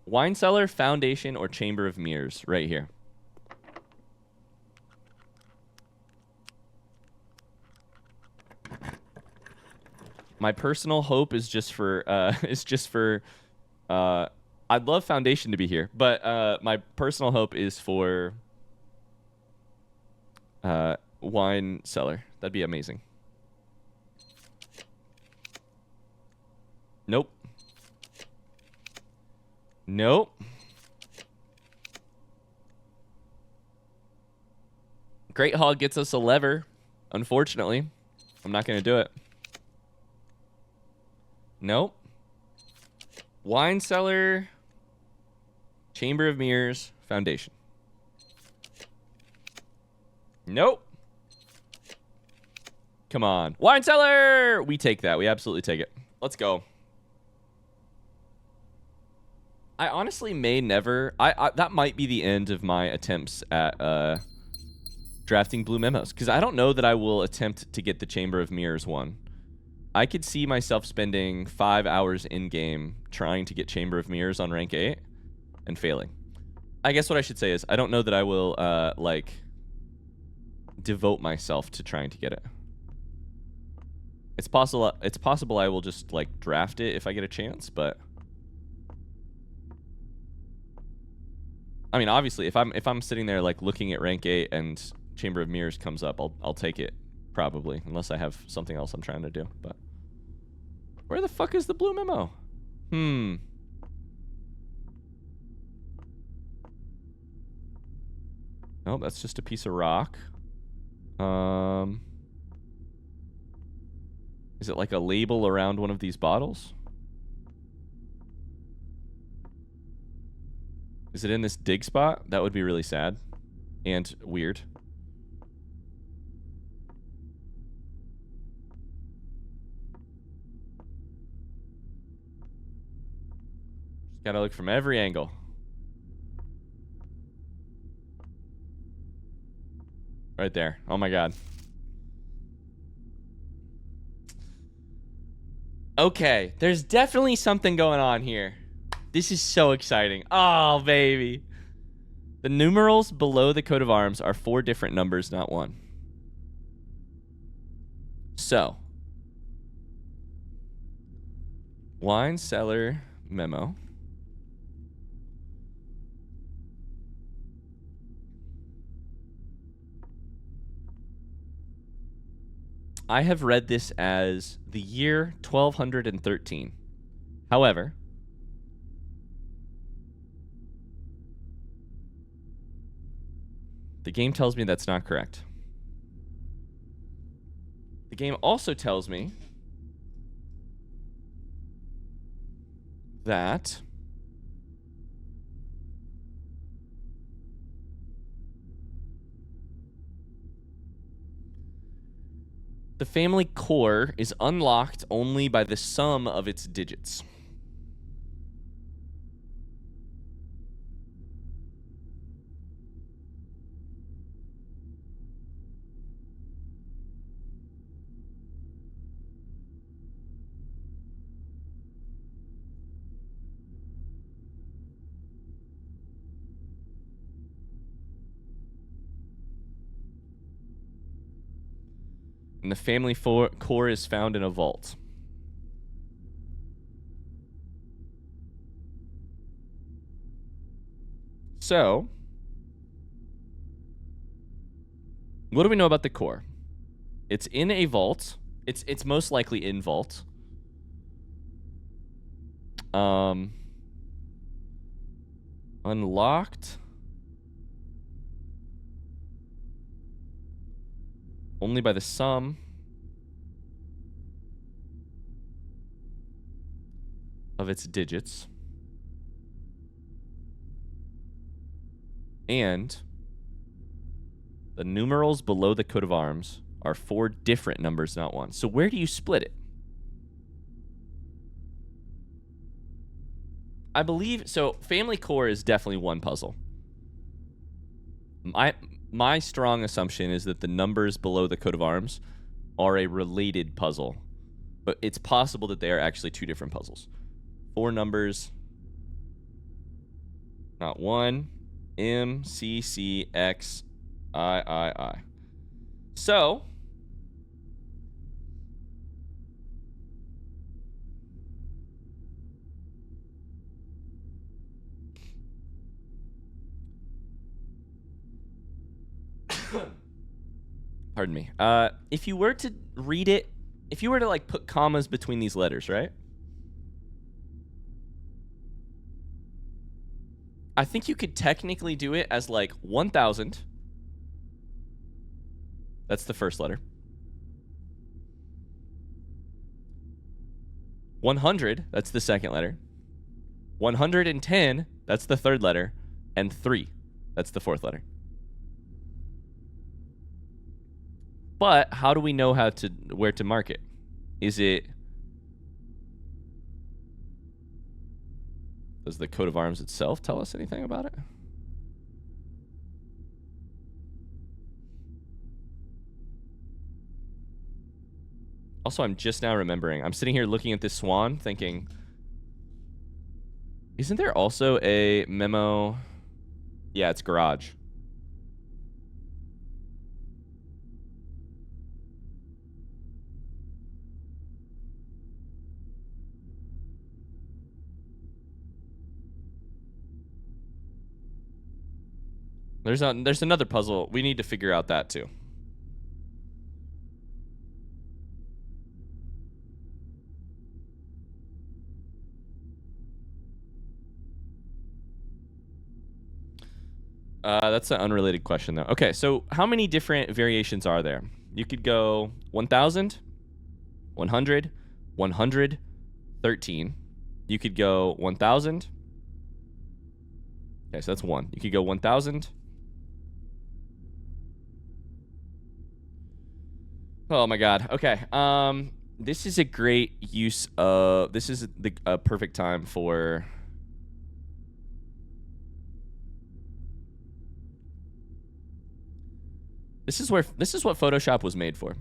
A: wine cellar, foundation, or chamber of mirrors right here. My personal hope is just for I'd love foundation to be here, but my personal hope is for wine cellar. That'd be amazing. Nope. Nope. Great Hog gets us a lever. Unfortunately, I'm not going to do it. Nope. Wine cellar, chamber of mirrors, foundation. Nope. Come on. Wine cellar! We take that. We absolutely take it. Let's go. I honestly may never... that might be the end of my attempts at drafting blue memos. Because I don't know that I will attempt to get the chamber of mirrors one. I could see myself spending 5 hours in game trying to get Chamber of Mirrors on rank 8 and failing. I guess what I should say is I don't know that I will like devote myself to trying to get it. It's possible I will just like draft it if I get a chance, but I mean, obviously if I'm sitting there like looking at rank 8 and Chamber of Mirrors comes up, I'll take it probably, unless I have something else I'm trying to do. But where the fuck is the blue memo? Nope, that's just a piece of rock. Is it like a label around one of these bottles? Is it in this dig spot? That would be really sad and weird. Just gotta look from every angle. Right there. Oh my god. Okay, there's definitely something going on here. This is so exciting. Oh, baby. The numerals below the coat of arms are 4 different numbers, not 1. So, wine cellar memo. I have read this as the year 1213. However, the game tells me that's not correct. The game also tells me that the family core is unlocked only by the sum of its digits. And the family core is found in a vault. So, what do we know about the core? It's in a vault. It's most likely in vault. Unlocked only by the sum of its digits. And the numerals below the coat of arms are 4 different numbers, not 1. So where do you split it? I believe, so family core is definitely one puzzle. My strong assumption is that the numbers below the coat of arms are a related puzzle. But it's possible that they are actually 2 different puzzles. 4 numbers, not 1. M, C, C, X, I. So, pardon me. If you were to read it, if you were to like put commas between these letters, right? I think you could technically do it as like 1000. That's the first letter. 100, that's the second letter. 110, that's the third letter. And 3, that's the fourth letter. But how do we know where to mark it? Is it... Does the coat of arms itself tell us anything about it? Also, I'm just now remembering. I'm sitting here looking at this swan thinking, isn't there also a memo? Yeah, it's garage. There's another puzzle. We need to figure out that too. That's an unrelated question, though. Okay, so how many different variations are there? You could go 1,000, 100, 100, 13. You could go 1,000. Okay, so that's one. You could go 1,000. Oh my god. Okay. This is a great use of. This is the perfect time for. This is what Photoshop was made for.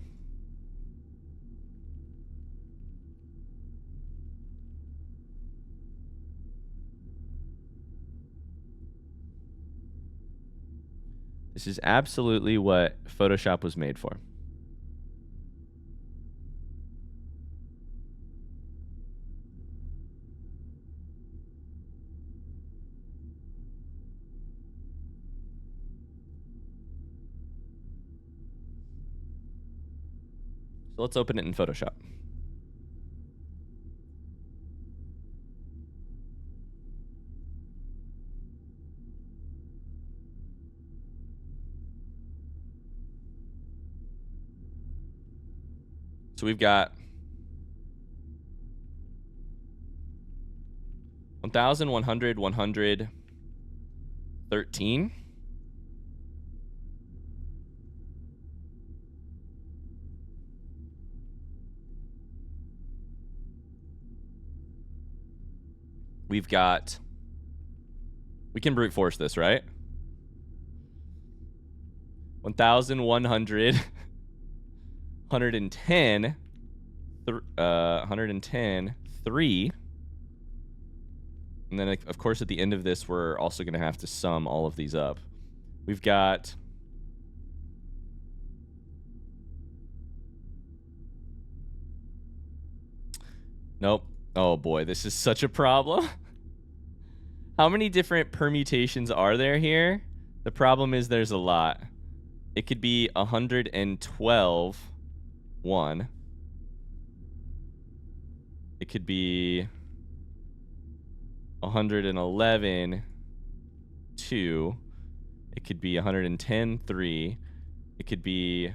A: This is absolutely what Photoshop was made for. So let's open it in Photoshop. So we've got 1,000, 100, 100, 13. We've got... We can brute force this, right? 1,100... 110, 110, 3. And then, of course, at the end of this, we're also going to have to sum all of these up. We've got... Nope. Oh, boy. This is such a problem. How many different permutations are there here? The problem is there's a lot. It could be 112... 1. It could be 111 2. It could be 110 3. It could be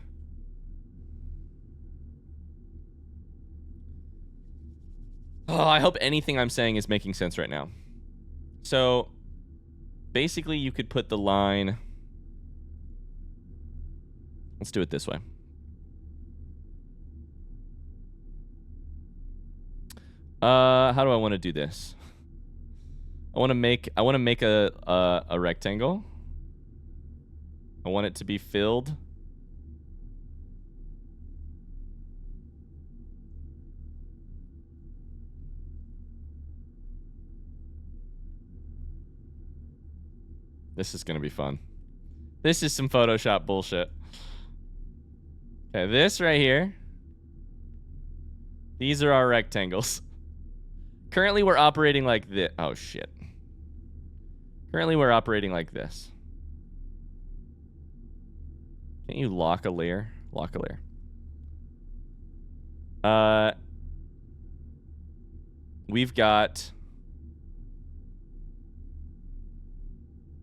A: I hope anything I'm saying is making sense right now. So basically you could put the line, let's do it this way. How do I want to do this? I want to make a rectangle. I want it to be filled. This is going to be fun. This is some Photoshop bullshit. Okay, this right here. These are our rectangles. Currently, we're operating like this. Oh, shit. Currently, we're operating like this. Can't you lock a layer? Lock a layer. We've got...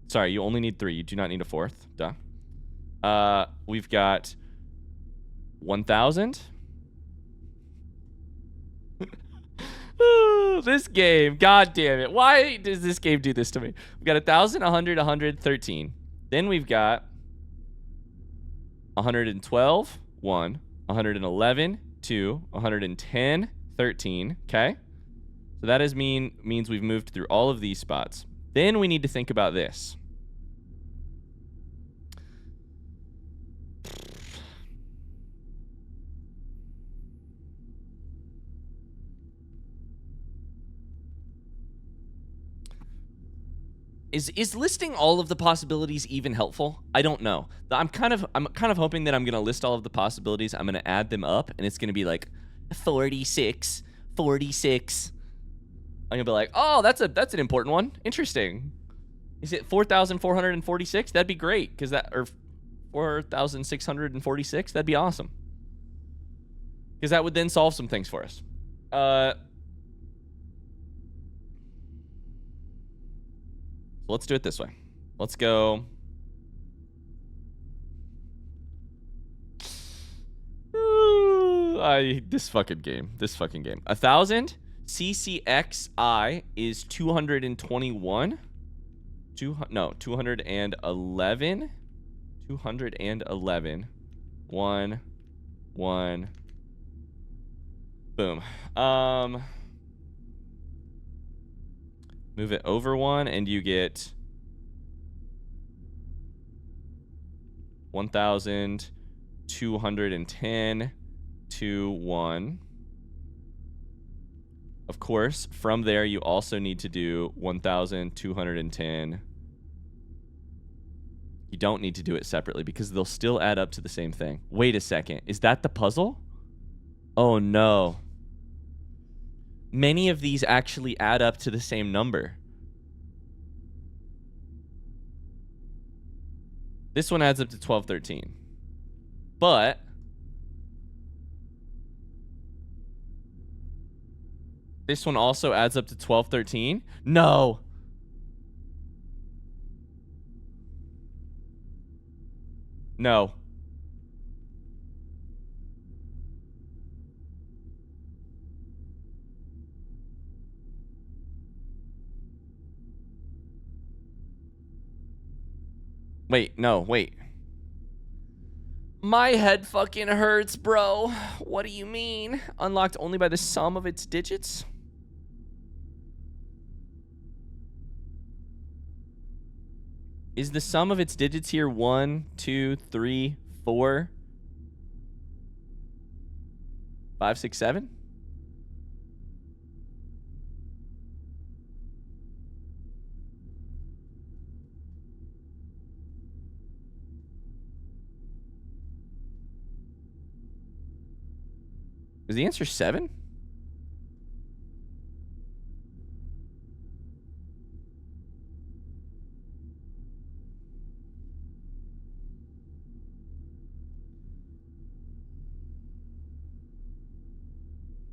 A: Sorry, you only need 3. You do not need a 4th. Duh. We've got 1,000. This game, god damn it. Why does this game do this to me? We've got 1,000, 100, 100, 13. Then we've got 112, 1, 111, 2, 110, 13. Okay? So that means we've moved through all of these spots. Then we need to think about this. Is listing all of the possibilities even helpful? I don't know. I'm kind of hoping that I'm gonna list all of the possibilities. I'm gonna add them up, and it's gonna be like 46, 46. I'm gonna be like, oh, that's an important one. Interesting. Is it 4,446? That'd be great, because that, or 4,646? That'd be awesome. Because that would then solve some things for us. Let's do it this way. Let's go. This fucking game. 1,000 CCXI is 221. 211. 211. 1. Boom. Move it over 1 and you get 1,210 to 1. Of course, from there you also need to do 1,210. You don't need to do it separately because they'll still add up to the same thing. Wait a second. Is that the puzzle? Oh no. Many of these actually add up to the same number. This one adds up to 1213. But this one also adds up to 1213? No. No. Wait, no, wait. My head fucking hurts, bro. What do you mean? Unlocked only by the sum of its digits? Is the sum of its digits here 1, 2, 3, 4, 5, 6, 7? Is the answer 7?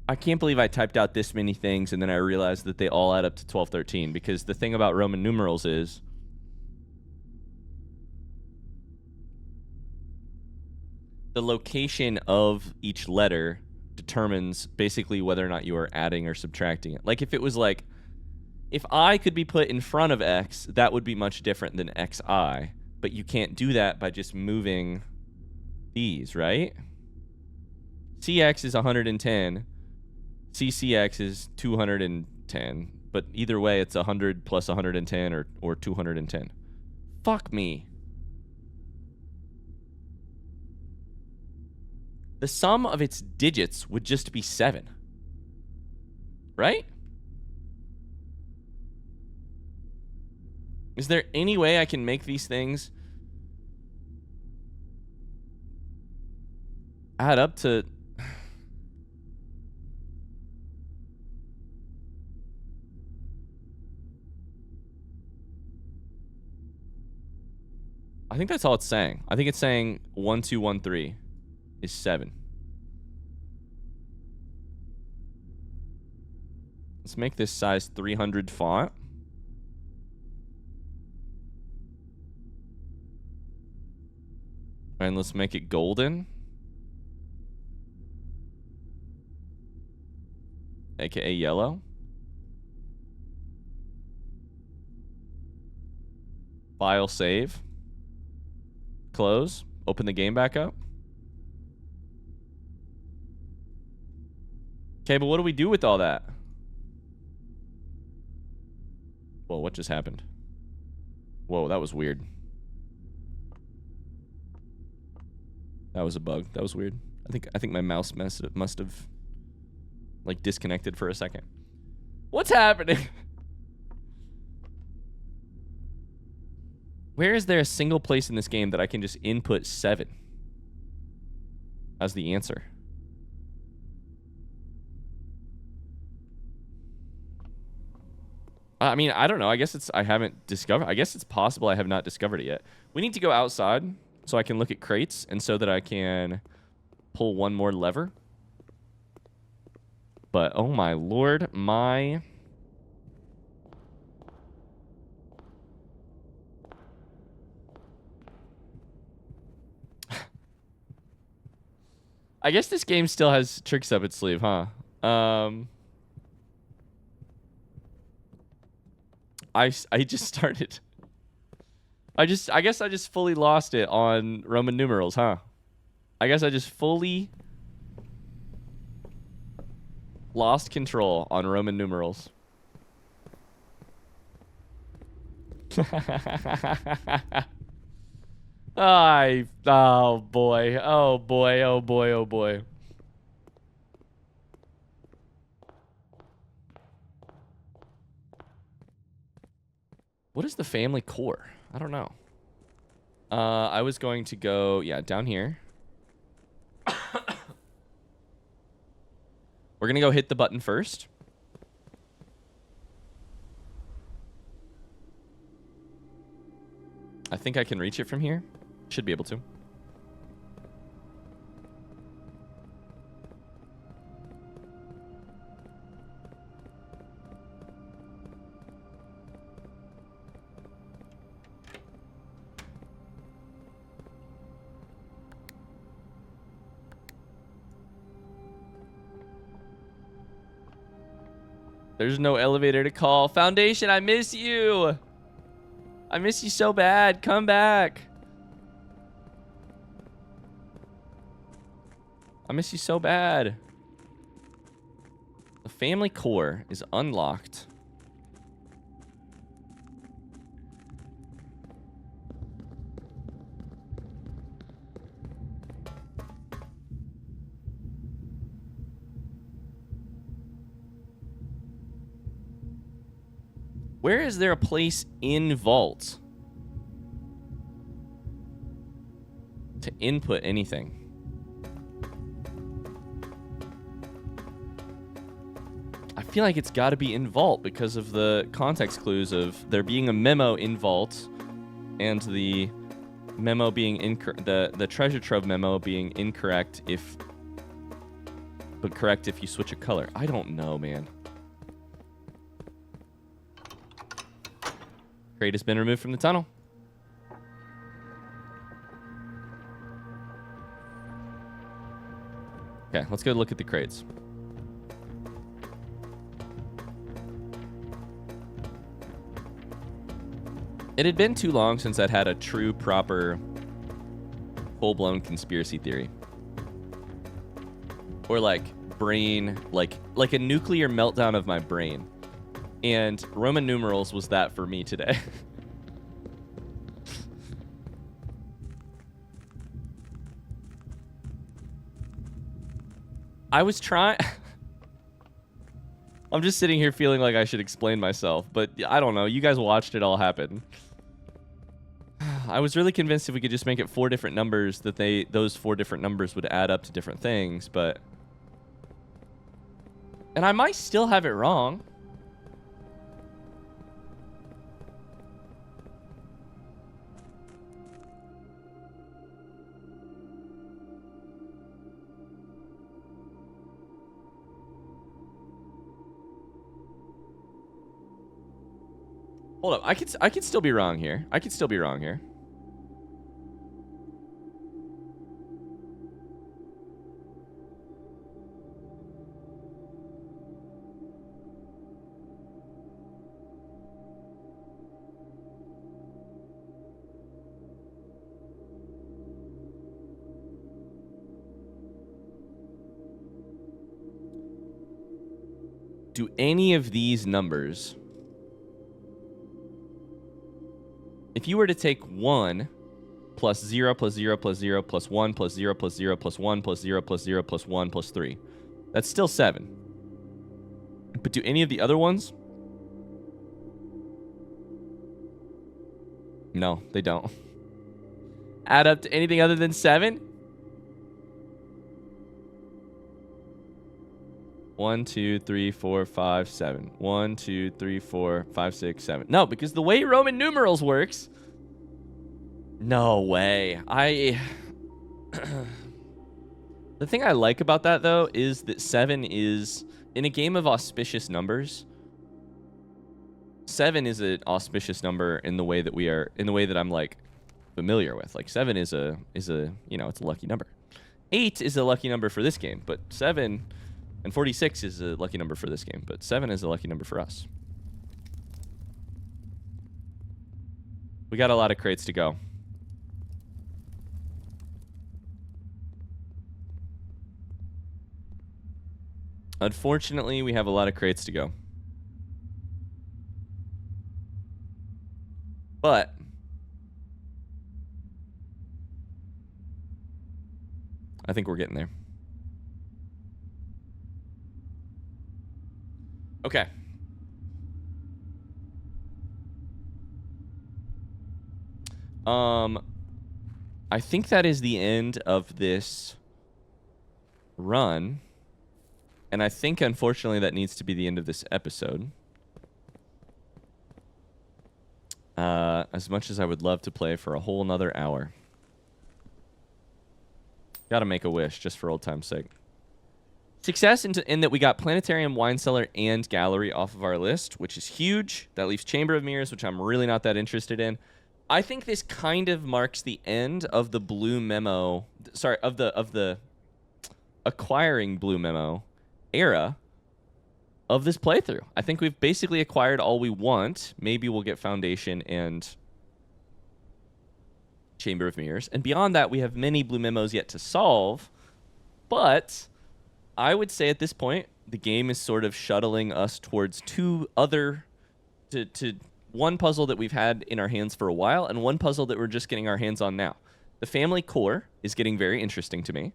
A: I can't believe I typed out this many things and then I realized that they all add up to 1213, because the thing about Roman numerals is the location of each letter determines basically whether or not you are adding or subtracting it. Like if it was like, if I could be put in front of X, that would be much different than XI, but you can't do that by just moving these, right? CX is 110, CCX is 210, but either way it's 100 plus 110 or 210. Fuck me. The sum of its digits would just be 7. Right? Is there any way I can make these things add up to... I think that's all it's saying. I think it's saying 1213 is 7. Let's make this size 300 font. And let's make it golden. AKA yellow. File save. Close. Open the game back up. Okay, but what do we do with all that? Whoa, what just happened? Whoa, that was weird. That was a bug. That was weird. I think my mouse must have like disconnected for a second. What's happening? Where is there a single place in this game that I can just input 7 as the answer? I mean, I don't know. I guess I haven't discovered. I guess it's possible I have not discovered it yet. We need to go outside so I can look at crates and so that I can pull one more lever. But, oh my lord, my... I guess this game still has tricks up its sleeve, huh? I just started. I guess I just fully lost it on Roman numerals, huh? I guess I just fully lost control on Roman numerals. Oh boy, oh boy, oh boy, oh boy. What is the family core? I don't know. I was going to go, yeah, down here. We're gonna go hit the button first. I think I can reach it from here. Should be able to. There's no elevator to call. Foundation, I miss you. I miss you so bad. Come back. I miss you so bad. The family core is unlocked. Where is there a place in Vault to input anything? I feel like it's got to be in Vault because of the context clues of there being a memo in Vault and the memo being the treasure trove memo being incorrect but correct if you switch a color. I don't know, man. Crate has been removed from the tunnel. Okay, let's go look at the crates. It had been too long since I'd had a true, proper, full-blown conspiracy theory. Or like brain, like a nuclear meltdown of my brain. And Roman numerals was that for me today. I was trying... I'm just sitting here feeling like I should explain myself, but I don't know. You guys watched it all happen. I was really convinced if we could just make it 4 different numbers that those 4 different numbers would add up to different things, but... And I might still have it wrong. Hold up, I could still be wrong here. I could still be wrong here. Do any of these numbers... If you were to take 1 plus 0 plus 0 plus 0 plus 1 plus 0 plus 0 plus 1 plus 0 plus 0 plus 1 plus 3, that's still 7. But do any of the other ones? No, they don't. Add up to anything other than 7? 1, 2, 3, 4, 5, 7. 1, 2, 3, 4, 5, 6, 7. No, because the way Roman numerals works. No way. The thing I like about that, though, is that 7 is, in a game of auspicious numbers, 7 is an auspicious number in the way that we are, in the way that I'm, like, familiar with. Like, 7 is a, you know, it's a lucky number. 8 is a lucky number for this game, but 7 and 46 is a lucky number for this game, but 7 is a lucky number for us. We got a lot of crates to go. Unfortunately, we have a lot of crates to go. But I think we're getting there. Okay. I think that is the end of this run. And I think, unfortunately, that needs to be the end of this episode. As much as I would love to play for a whole nother hour. Gotta make a wish, just for old time's sake. Success in that we got Planetarium, Wine Cellar, and Gallery off of our list, which is huge. That leaves Chamber of Mirrors, which I'm really not that interested in. I think this kind of marks the end of the Blue Memo... Sorry, of the acquiring Blue Memo era of this playthrough. I think we've basically acquired all we want. Maybe we'll get Foundation and Chamber of Mirrors. And beyond that, we have many Blue Memos yet to solve. But I would say at this point, the game is sort of shuttling us towards two other... to one puzzle that we've had in our hands for a while and one puzzle that we're just getting our hands on now. The family core is getting very interesting to me.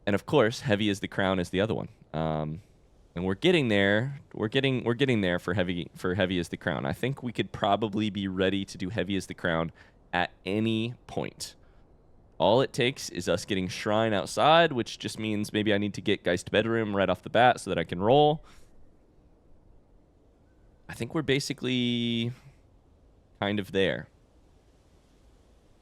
A: And of course, Heavy as the Crown is the other one. And we're getting there. We're getting there for Heavy as the Crown. I think we could probably be ready to do Heavy as the Crown at any point. All it takes is us getting Shrine outside, which just means maybe I need to get Geist Bedroom right off the bat so that I can roll. I think we're basically kind of there.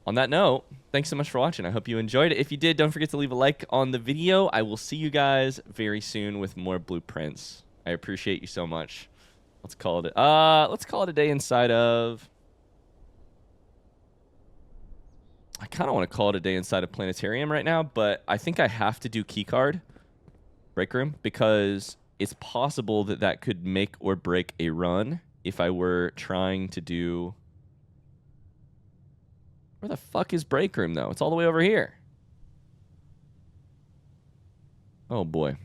A: On that note, thanks so much for watching. I hope you enjoyed it. If you did, don't forget to leave a like on the video. I will see you guys very soon with more blueprints. I appreciate you so much. Let's call it a day inside of... I kind of want to call it a day inside of Planetarium right now, but I think I have to do Keycard Break Room because it's possible that that could make or break a run if I were trying to do... Where the fuck is Break Room, though? It's all the way over here. Oh, boy.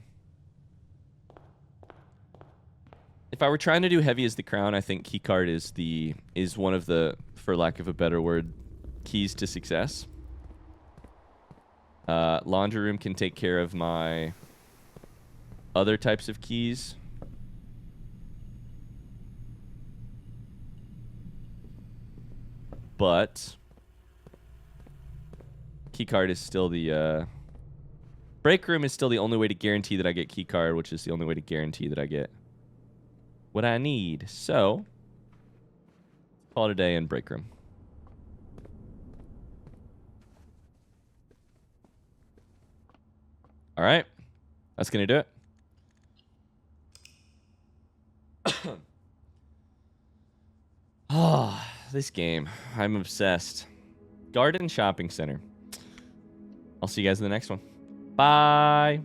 A: If I were trying to do Heavy as the Crown, I think Keycard is one of the, for lack of a better word, keys to success. Laundry Room can take care of my other types of keys. But Keycard is still the... Break Room is still the only way to guarantee that I get Keycard, which is the only way to guarantee that I get what I need. So, call it a day in Break Room. All right. That's going to do it. Oh, this game. I'm obsessed. Garden Shopping Center. I'll see you guys in the next one. Bye.